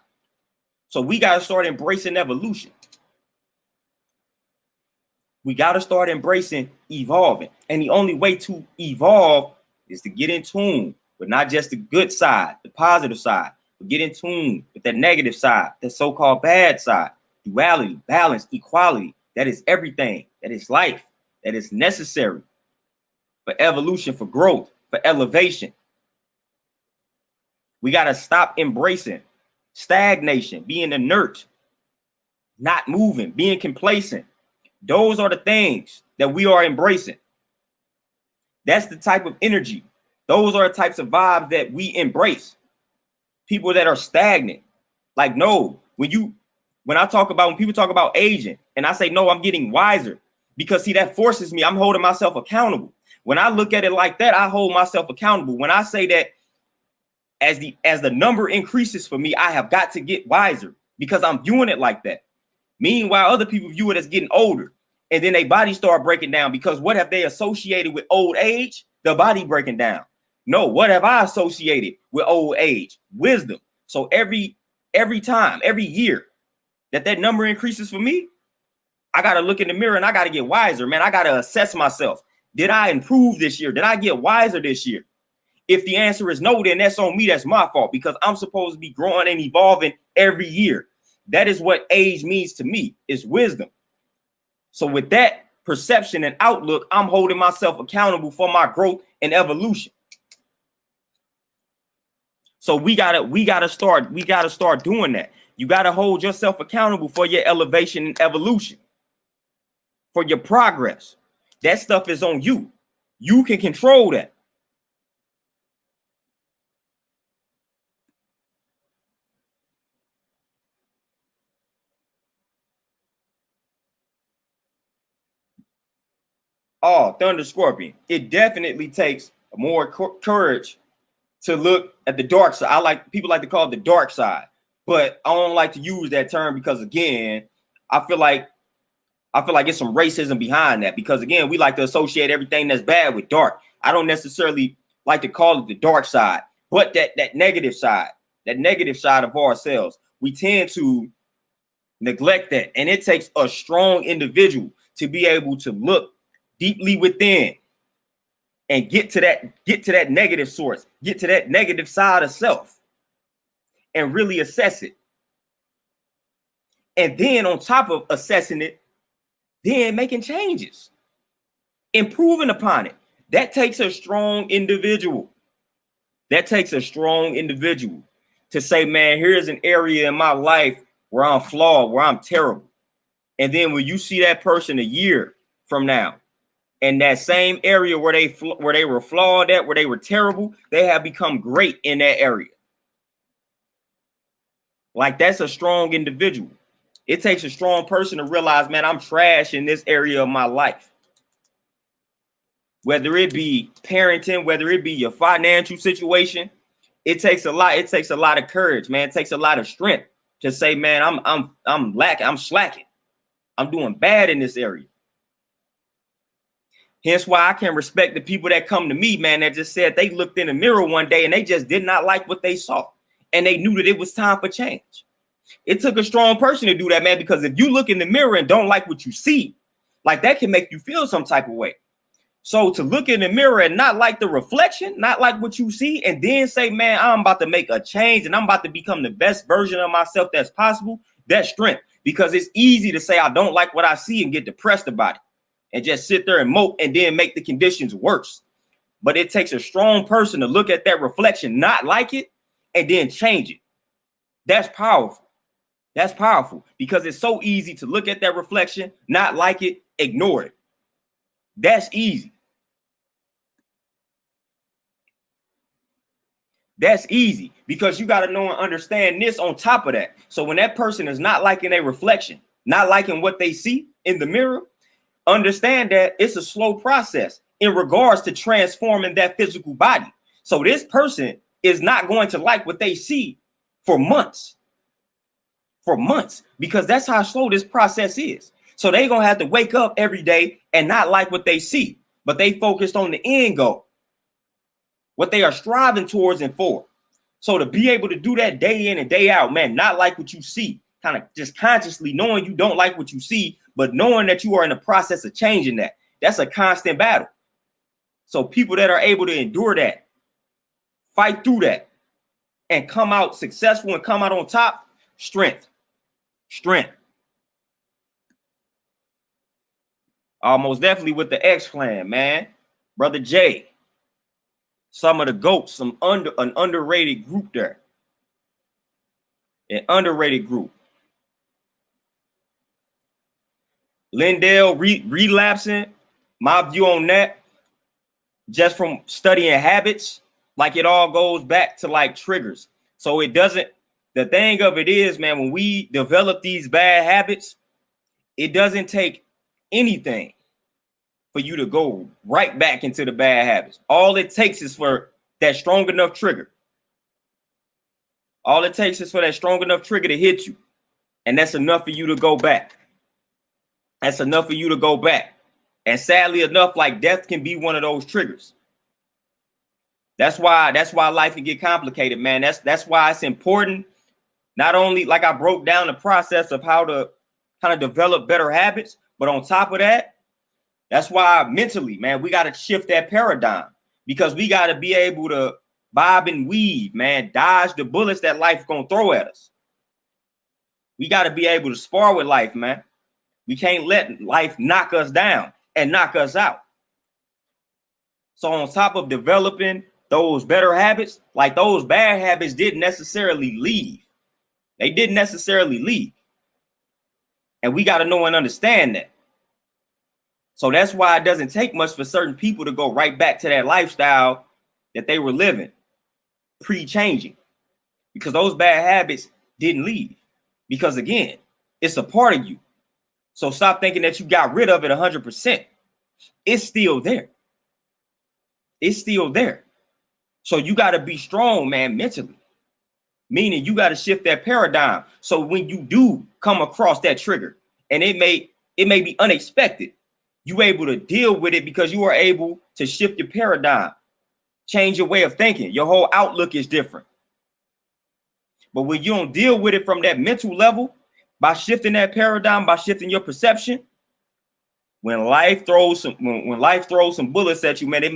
So we got to start embracing evolution. We got to start embracing evolving. And the only way to evolve is to get in tune with not just the good side, the positive side, but get in tune with that negative side, the so-called bad side. Duality, balance, equality. That is everything. That is life. That is necessary for evolution, for growth, for elevation. We got to stop embracing stagnation, being inert, not moving, being complacent. Those are the things that we are embracing. That's the type of energy. Those are the types of vibes that we embrace. People that are stagnant. Like, no, when people talk about aging, and I say, no, I'm getting wiser. Because see, that forces me. I'm holding myself accountable. When I look at it like that, I hold myself accountable. When I say that as the number increases for me, I have got to get wiser because I'm viewing it like that. Meanwhile, other people view it as getting older, and then their body start breaking down because what have they associated with old age? The body breaking down. No, what have I associated with old age? Wisdom. So every time, every year that number increases for me, I got to look in the mirror and I got to get wiser, man. I got to assess myself. Did I improve this year? Did I get wiser this year? If the answer is no, then that's on me. That's my fault because I'm supposed to be growing and evolving every year. That is what age means to me, is wisdom. So with that perception and outlook, I'm holding myself accountable for my growth and evolution. So we gotta start doing that. You gotta hold yourself accountable for your elevation and evolution, for your progress. That stuff is on you. You can control that. Oh, Thunder Scorpion. It definitely takes more courage to look at the dark side. People like to call it the dark side, but I don't like to use that term because again, I feel like it's some racism behind that because again, we like to associate everything that's bad with dark. I don't necessarily like to call it the dark side, but that negative side of ourselves, we tend to neglect that. And it takes a strong individual to be able to look deeply within and get to that negative source, get to that negative side of self and really assess it. And then on top of assessing it, then making changes, improving upon it. That takes a strong individual. That takes a strong individual to say, man, here's an area in my life where I'm flawed, where I'm terrible. And then when you see that person a year from now, and that same area where they were flawed at, where they were terrible, they have become great in that area. Like that's a strong individual. It takes a strong person to realize, man, I'm trash in this area of my life. Whether it be parenting, whether it be your financial situation, it takes a lot. It takes a lot of courage, man. It takes a lot of strength to say, man, I'm lacking, I'm slacking. I'm doing bad in this area. Hence why I can respect the people that come to me, man, that just said they looked in the mirror one day and they just did not like what they saw. And they knew that it was time for change. It took a strong person to do that, man, because if you look in the mirror and don't like what you see, like that can make you feel some type of way. So to look in the mirror and not like the reflection, not like what you see, and then say, man, I'm about to make a change and I'm about to become the best version of myself that's possible, that's strength. Because it's easy to say I don't like what I see and get depressed about it and just sit there and mope and then make the conditions worse. But it takes a strong person to look at that reflection, not like it, and then change it. That's powerful. That's powerful because it's so easy to look at that reflection, not like it, ignore it. That's easy. That's easy because you got to know and understand this on top of that. So when that person is not liking a reflection, not liking what they see in the mirror, understand that it's a slow process in regards to transforming that physical body. So this person is not going to like what they see for months, because that's how slow this process is. So they're going to have to wake up every day and not like what they see, but they focused on the end goal, what they are striving towards and for. So to be able to do that day in and day out, man, not like what you see, kind of just consciously knowing you don't like what you see, but knowing that you are in the process of changing that, that's a constant battle. So people that are able to endure that, fight through that, and come out successful and come out on top, strength. Almost definitely with the X Clan, man. Brother Jay. Some of the GOATs, an underrated group there. An underrated group. Lindell relapsing. My view on that, just from studying habits, like it all goes back to like triggers. So it doesn't, the thing of it is, man, when we develop these bad habits, it doesn't take anything for you to go right back into the bad habits. All it takes is for that strong enough trigger. All it takes is for that strong enough trigger to hit you. And that's enough for you to go back. That's enough for you to go back. And sadly enough, like death can be one of those triggers. That's why life can get complicated, man. That's why it's important. Not only, like I broke down the process of how to kind of develop better habits, but on top of that, that's why mentally, man, we got to shift that paradigm, because we got to be able to bob and weave, man, dodge the bullets that life's going to throw at us. We got to be able to spar with life, man. We can't let life knock us down and knock us out. So on top of developing those better habits, like those bad habits didn't necessarily leave. They didn't necessarily leave. And we got to know and understand that. So that's why it doesn't take much for certain people to go right back to that lifestyle that they were living pre-changing, because those bad habits didn't leave. Because again, it's a part of you. So stop thinking that you got rid of it 100%. It's still there. It's still there. So you got to be strong, man, mentally. Meaning you got to shift that paradigm. So when you do come across that trigger, and it may be unexpected, you're able to deal with it because you are able to shift your paradigm, change your way of thinking. Your whole outlook is different. But when you don't deal with it from that mental level, by shifting that paradigm, by shifting your perception, when life throws some bullets at you, man, it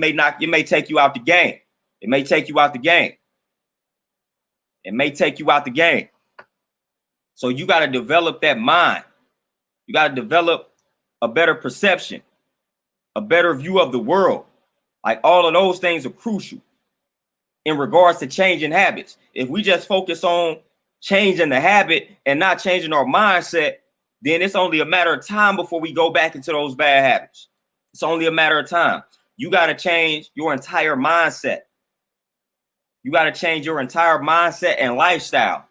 may take you out the game. It may take you out the game. It may take you out the game. So you got to develop that mind. You got to develop a better perception, a better view of the world. Like all of those things are crucial in regards to changing habits. If we just focus on changing the habit and not changing our mindset, then it's only a matter of time before we go back into those bad habits. It's only a matter of time. You got to change your entire mindset. You got to change your entire mindset and lifestyle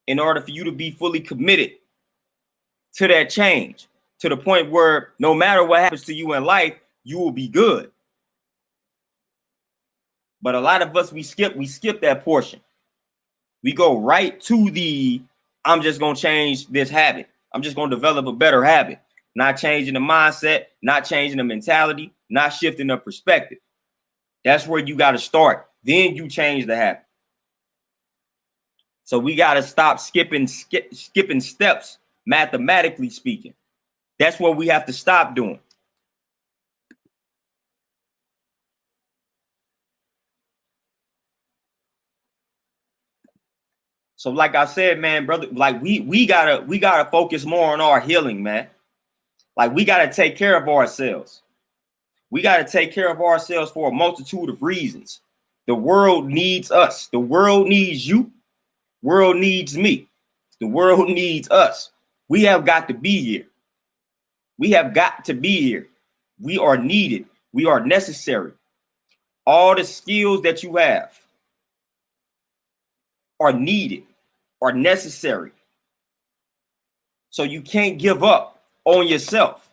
in order for you to be fully committed to that change, to the point where no matter what happens to you in life, you will be good. But a lot of us, we skip that portion. We go right to I'm just going to change this habit. I'm just going to develop a better habit. Not changing the mindset, not changing the mentality, not shifting the perspective. That's where you got to start. Then you change the habit. So we got to stop skipping steps, mathematically speaking. That's what we have to stop doing. So like I said, man, brother, like we gotta focus more on our healing, man. Like we gotta take care of ourselves. We gotta take care of ourselves for a multitude of reasons. The world needs us. The world needs you. The world needs me. The world needs us. We have got to be here. We have got to be here. We are needed. We are necessary. All the skills that you have are needed, are necessary. So you can't give up on yourself,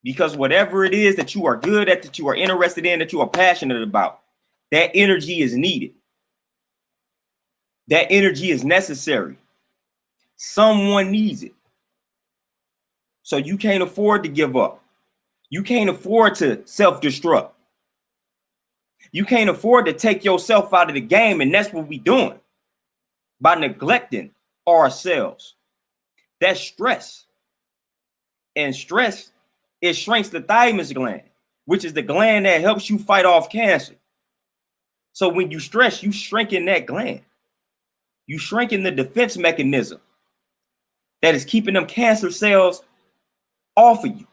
because whatever it is that you are good at, that you are interested in, that you are passionate about, that energy is needed. That energy is necessary. Someone needs it. So you can't afford to give up. You can't afford to self-destruct. You can't afford to take yourself out of the game, and that's what we're doing by neglecting ourselves. That's stress. And stress, it shrinks the thymus gland, which is the gland that helps you fight off cancer. So when you stress, you shrinking that gland. You shrinking the defense mechanism that is keeping them cancer cells off of you.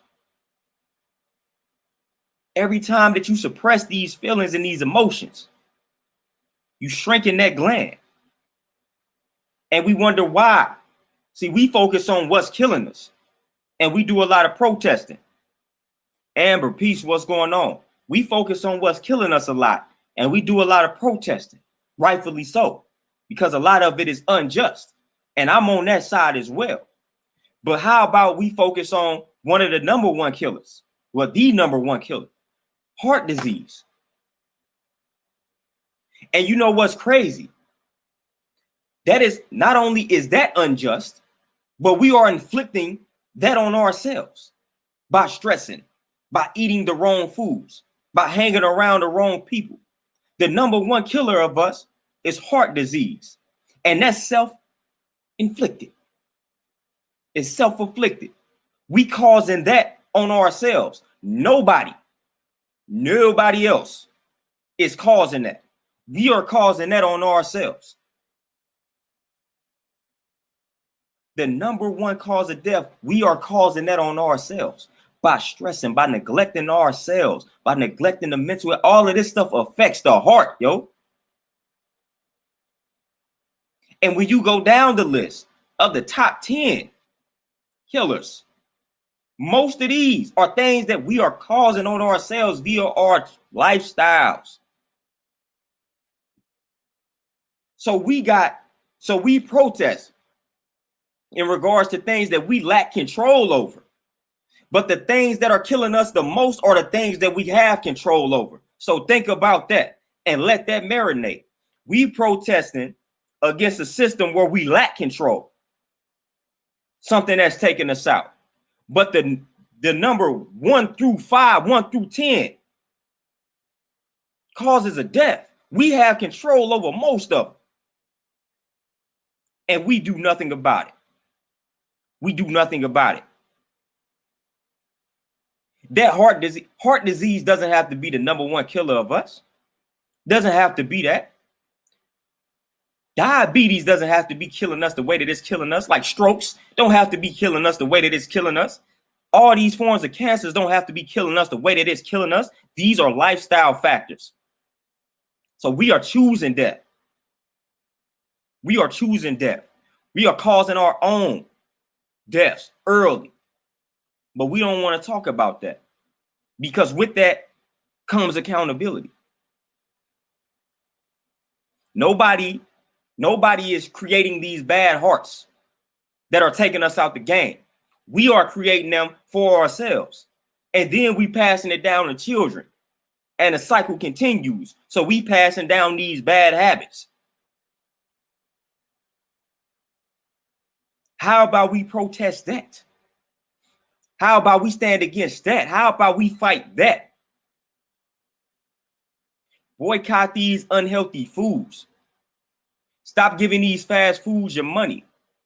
Every time that you suppress these feelings and these emotions, you shrinking that gland. And we wonder why. See, we focus on what's killing us, and we do a lot of protesting. Amber, peace, what's going on? We focus on what's killing us a lot, and we do a lot of protesting, rightfully so, because a lot of it is unjust. And I'm on that side as well. But how about we focus on one of the number one killers? Well, the number one killer, heart disease. And you know what's crazy? That is, not only is that unjust, but we are inflicting that on ourselves by stressing, by eating the wrong foods, by hanging around the wrong people. The number one killer of us is heart disease, and that's self-inflicted. It's self-inflicted. We causing that on ourselves. Nobody else is causing that. We are causing that on ourselves. The number one cause of death, we are causing that on ourselves by stressing, by neglecting ourselves, by neglecting the mental. All of this stuff affects the heart, yo. And when you go down the list of the top 10 killers, most of these are things that we are causing on ourselves via our lifestyles. So we protest in regards to things that we lack control over. But the things that are killing us the most are the things that we have control over. So think about that and let that marinate. We protesting against a system where we lack control, something that's taking us out. But the number 1 through 5, 1 through 10 causes of death, we have control over most of them. And we do nothing about it. We do nothing about it. That heart disease doesn't have to be the number one killer of us. Doesn't have to be that. Diabetes doesn't have to be killing us the way that it's killing us. Like strokes don't have to be killing us the way that it's killing us. All these forms of cancers don't have to be killing us the way that it's killing us. These are lifestyle factors. So we are choosing death. We are choosing death. We are causing our own deaths early. But we don't want to talk about that, because with that comes accountability. Nobody is creating these bad hearts that are taking us out the game. We are creating them for ourselves. And then we passing it down to children and the cycle continues. So we passing down these bad habits. How about we protest that? How about we stand against that? How about we fight that? Boycott these unhealthy foods. Stop giving these fast foods your money,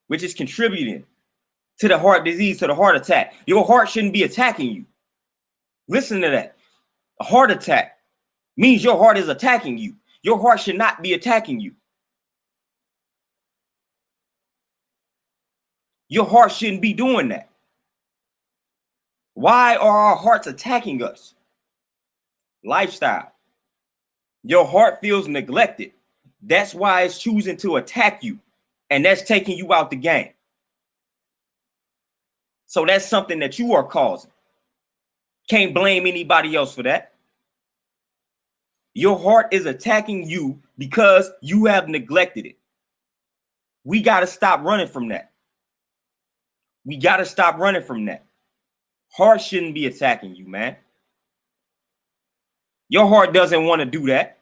which is contributing to the heart disease, to the heart attack. Your heart shouldn't be attacking you. Listen to that. A heart attack means your heart is attacking you. Your heart should not be attacking you. Your heart shouldn't be doing that. Why are our hearts attacking us? Lifestyle. Your heart feels neglected. That's why it's choosing to attack you. And that's taking you out the game. So that's something that you are causing. Can't blame anybody else for that. Your heart is attacking you because you have neglected it. We got to stop running from that. We got to stop running from that. Heart shouldn't be attacking you, man. Your heart doesn't want to do that.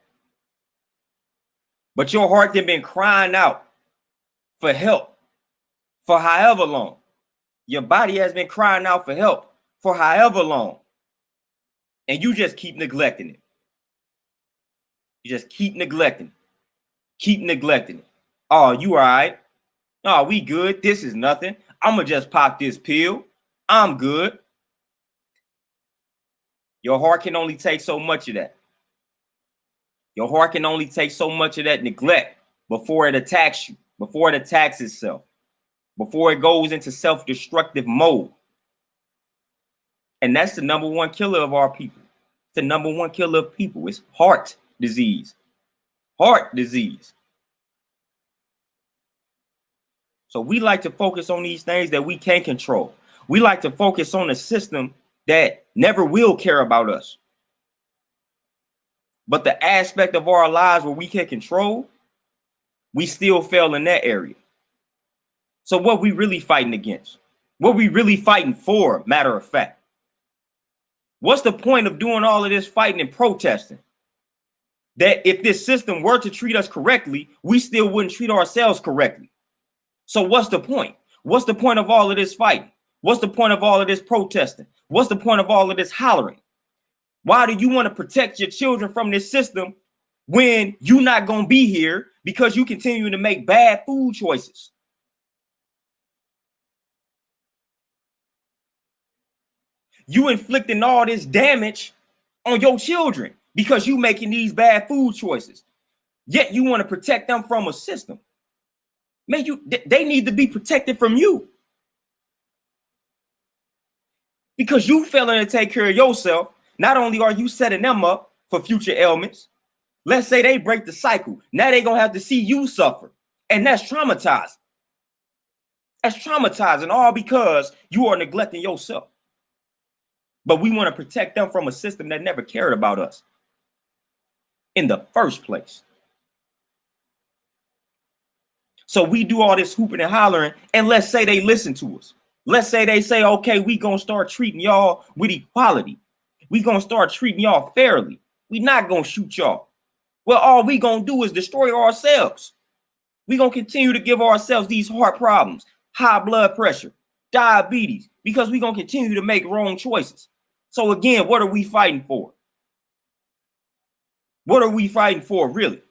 But your heart has been crying out for help for however long. Your body has been crying out for help for however long. And you just keep neglecting it. You just keep neglecting it. Keep neglecting it. Oh, you all right? Oh, we good. This is nothing. I'm going to just pop this pill. I'm good. Your heart can only take so much of that. Your heart can only take so much of that neglect before it attacks you, before it attacks itself, before it goes into self-destructive mode. And that's the number one killer of our people. The number one killer of people is heart disease. Heart disease. So we like to focus on these things that we can't control. We like to focus on a system that never will care about us. But the aspect of our lives where we can control, we still fail in that area. So what we really fighting against? What we really fighting for, matter of fact? What's the point of doing all of this fighting and protesting? That if this system were to treat us correctly, we still wouldn't treat ourselves correctly. So what's the point? What's the point of all of this fighting? What's the point of all of this protesting? What's the point of all of this hollering? Why do you want to protect your children from this system when you're not going to be here because you continue to make bad food choices? You inflicting all this damage on your children because you making these bad food choices. Yet you want to protect them from a system. Man, they need to be protected from you. Because you failing to take care of yourself, not only are you setting them up for future ailments, let's say they break the cycle. Now they're going to have to see you suffer. And that's traumatizing. That's traumatizing, all because you are neglecting yourself. But we want to protect them from a system that never cared about us in the first place. So we do all this hooping and hollering, and let's say they listen to us. Let's say they say, okay, we going to start treating y'all with equality. We going to start treating y'all fairly. We not going to shoot y'all. Well, all we going to do is destroy ourselves. We going to continue to give ourselves these heart problems, high blood pressure, diabetes, because we going to continue to make wrong choices. So again, what are we fighting for? What are we fighting for, really?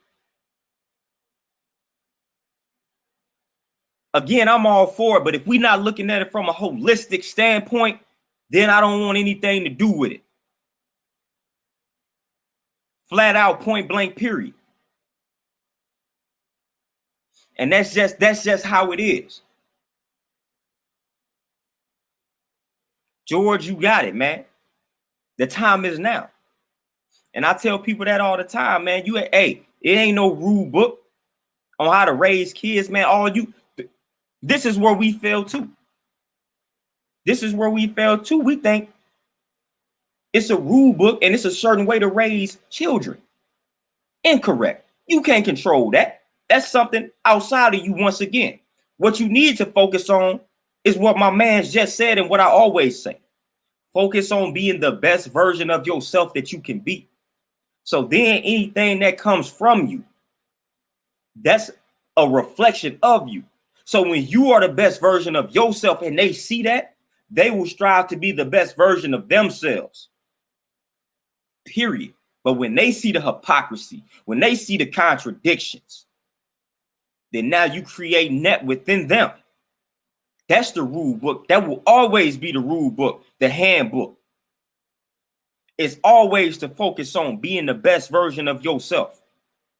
Again, I'm all for it, but if we're not looking at it from a holistic standpoint, then I don't want anything to do with it. Flat out, point blank, period. And that's just how it is. George, you got it, man. The time is now. And I tell people that all the time, man. It ain't no rule book on how to raise kids, man. This is where we fail too. This is where we fail too. We think it's a rule book and it's a certain way to raise children. Incorrect. You can't control that. That's something outside of you once again. What you need to focus on is what my man just said and what I always say. Focus on being the best version of yourself that you can be. So then anything that comes from you, that's a reflection of you. So when you are the best version of yourself and they see that, they will strive to be the best version of themselves. Period. But when they see the hypocrisy, when they see the contradictions, then now you create net within them. That's the rule book. That will always be the rule book, the handbook. It's always to focus on being the best version of yourself,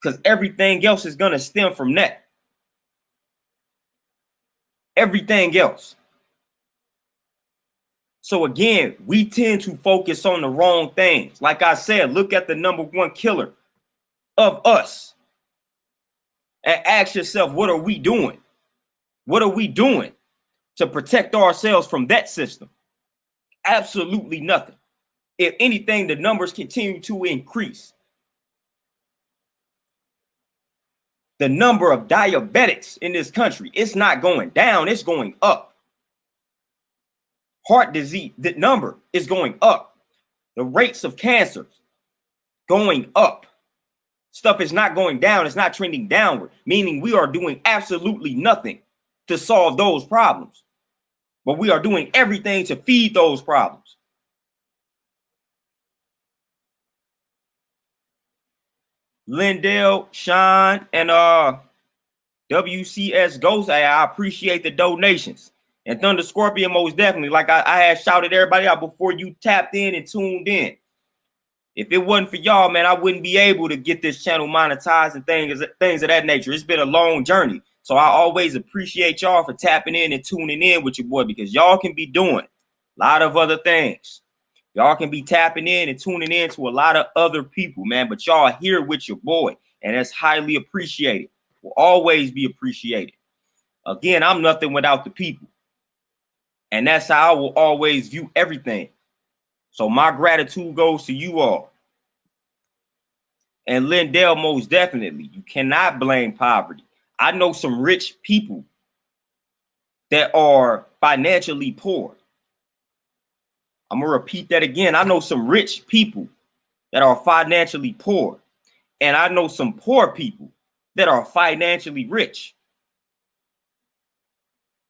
because everything else is going to stem from that. Everything else. So again, we tend to focus on the wrong things. Like I said, look at the number one killer of us and ask yourself, what are we doing? What are we doing to protect ourselves from that system? Absolutely nothing. If anything, the numbers continue to increase. The number of diabetics in this country, it's not going down, it's going up. Heart disease, the number is going up. The rates of cancer going up. Stuff is not going down, it's not trending downward, meaning we are doing absolutely nothing to solve those problems. But we are doing everything to feed those problems. Lindell, Sean, and WCS Ghost, I appreciate the donations. And Thunder Scorpion, most definitely, like I had shouted everybody out before you tapped in and tuned in. If it wasn't for y'all, man, I wouldn't be able to get this channel monetized and things of that nature. It's been a long journey. So I always appreciate y'all for tapping in and tuning in with your boy, because y'all can be doing a lot of other things. Y'all can be tapping in and tuning in to a lot of other people, man. But y'all here with your boy, and that's highly appreciated. Will always be appreciated. Again, I'm nothing without the people. And that's how I will always view everything. So my gratitude goes to you all. And Lindell, most definitely, you cannot blame poverty. I know some rich people that are financially poor. I'm going to repeat that again. I know some rich people that are financially poor. And I know some poor people that are financially rich.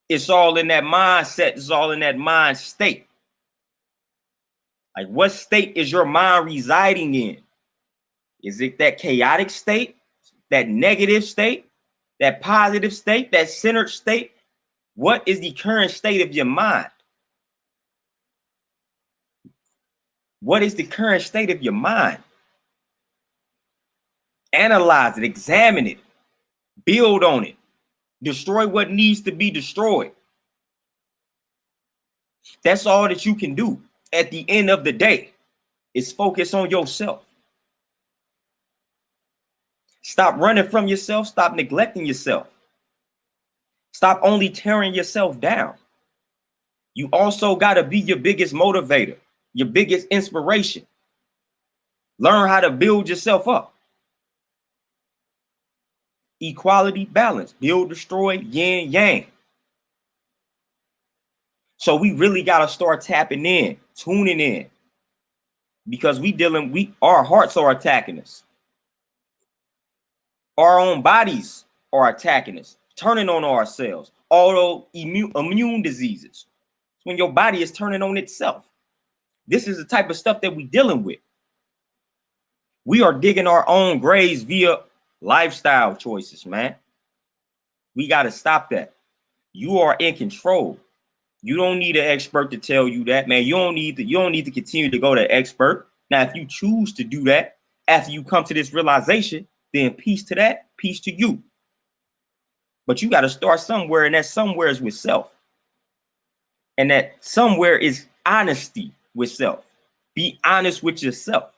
It's all in that mindset. It's all in that mind state. Like, what state is your mind residing in? Is it that chaotic state, that negative state, that positive state, that centered state? What is the current state of your mind? What is the current state of your mind? Analyze it, examine it, build on it, destroy what needs to be destroyed. That's all that you can do at the end of the day, is focus on yourself. Stop running from yourself. Stop neglecting yourself. Stop only tearing yourself down. You also got to be your biggest motivator, your biggest inspiration. Learn how to build yourself up. Equality, balance, build, destroy, yin, yang. So we really got to start tapping in, tuning in, because our hearts are attacking us. Our own bodies are attacking us, turning on ourselves. Immune diseases. When your body is turning on itself. This is the type of stuff that we're dealing with. We are digging our own graves via lifestyle choices, man. We got to stop that. You are in control. You don't need an expert to tell you that, man. You don't need to continue to go to expert. Now, if you choose to do that after you come to this realization, then peace to that, peace to you. But you got to start somewhere, and that somewhere is with self. And that somewhere is honesty with self. Be honest with yourself.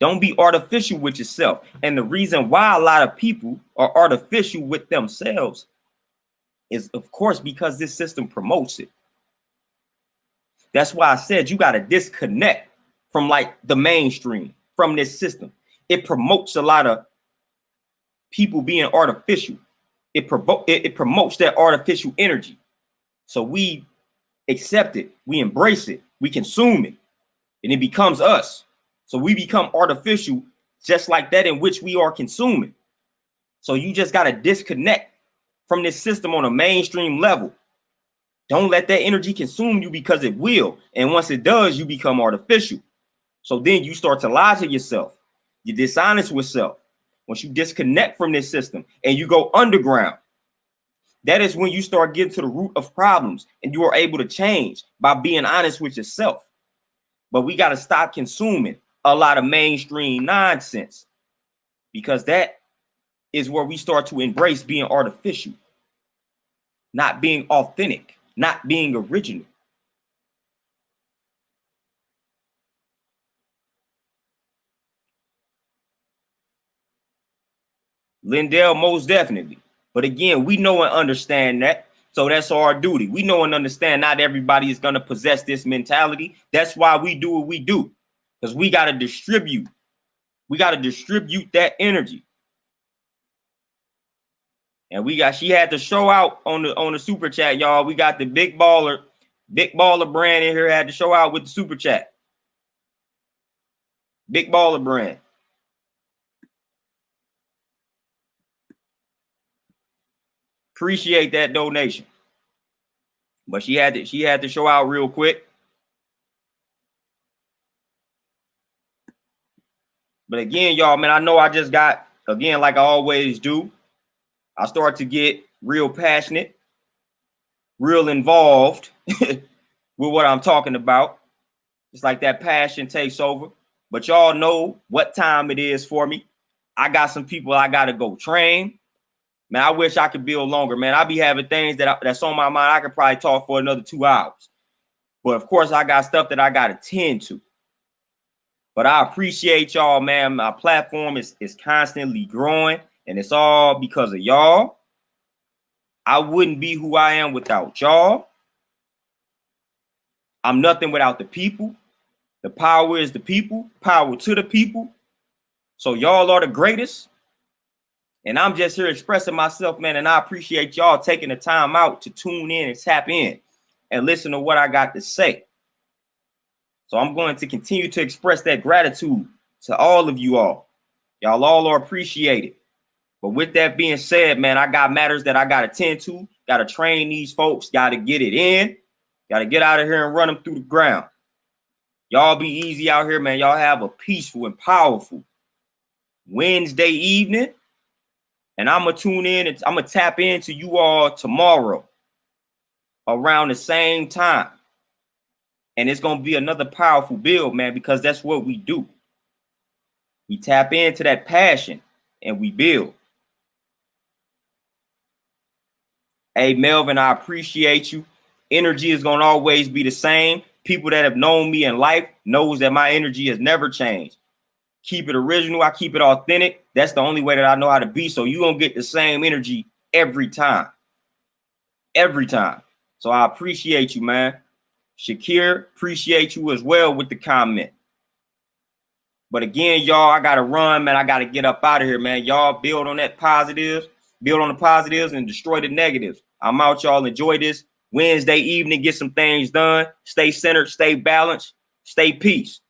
Don't be artificial with yourself. And the reason why a lot of people are artificial with themselves is, of course, because this system promotes it. That's why I said you got to disconnect from like the mainstream, from this system. It promotes a lot of people being artificial. It promotes that artificial energy. So we accept it, we embrace it, we consume it, and it becomes us. So we become artificial just like that in which we are consuming. So you just got to disconnect from this system on a mainstream level. Don't let that energy consume you, because it will. And once it does, you become artificial. So then you start to lie to yourself. You're dishonest with self. Once you disconnect from this system and you go underground, that is when you start getting to the root of problems, and you are able to change by being honest with yourself. But we got to stop consuming a lot of mainstream nonsense, because that is where we start to embrace being artificial, not being authentic, not being original. Lindell, most definitely. But again, we know and understand that. So that's our duty. We know and understand not everybody is going to possess this mentality. That's why we do what we do, because we got to distribute. We got to distribute that energy. And she had to show out on the super chat, y'all. We got the big baller brand in here, had to show out with the super chat. Big baller brand. Appreciate that donation. But she had to show out real quick. But again, y'all, man, I know I just got, again, like I always do, I start to get real passionate, real involved with what I'm talking about. It's like that passion takes over. But y'all know what time it is for me. I got some people I got to go train. Man, I wish I could build longer, man. I be having things that's on my mind. I could probably talk for another 2 hours. But of course, I got stuff that I got to tend to. But I appreciate y'all, man. My platform is constantly growing, and it's all because of y'all. I wouldn't be who I am without y'all. I'm nothing without the people. The power is the people. Power to the people. So y'all are the greatest. And I'm just here expressing myself, man. And I appreciate y'all taking the time out to tune in and tap in and listen to what I got to say. So I'm going to continue to express that gratitude to all of you all. Y'all all are appreciated. But with that being said, man, I got matters that I got to tend to. Got to train these folks. Got to get it in. Got to get out of here and run them through the ground. Y'all be easy out here, man. Y'all have a peaceful and powerful Wednesday evening. And I'm going to tune in and I'm going to tap into you all tomorrow around the same time. And it's going to be another powerful build, man, because that's what we do. We tap into that passion and we build. Hey, Melvin, I appreciate you. Energy is going to always be the same. People that have known me in life knows that my energy has never changed. Keep it original. I keep it authentic. That's the only way that I know how to be. So you're going to get the same energy every time. Every time. So I appreciate you, man. Shakir, appreciate you as well with the comment. But again, y'all, I got to run, man. I got to get up out of here, man. Y'all build on that positives, build on the positives and destroy the negatives. I'm out, y'all. Enjoy this Wednesday evening. Get some things done. Stay centered, stay balanced, stay peace.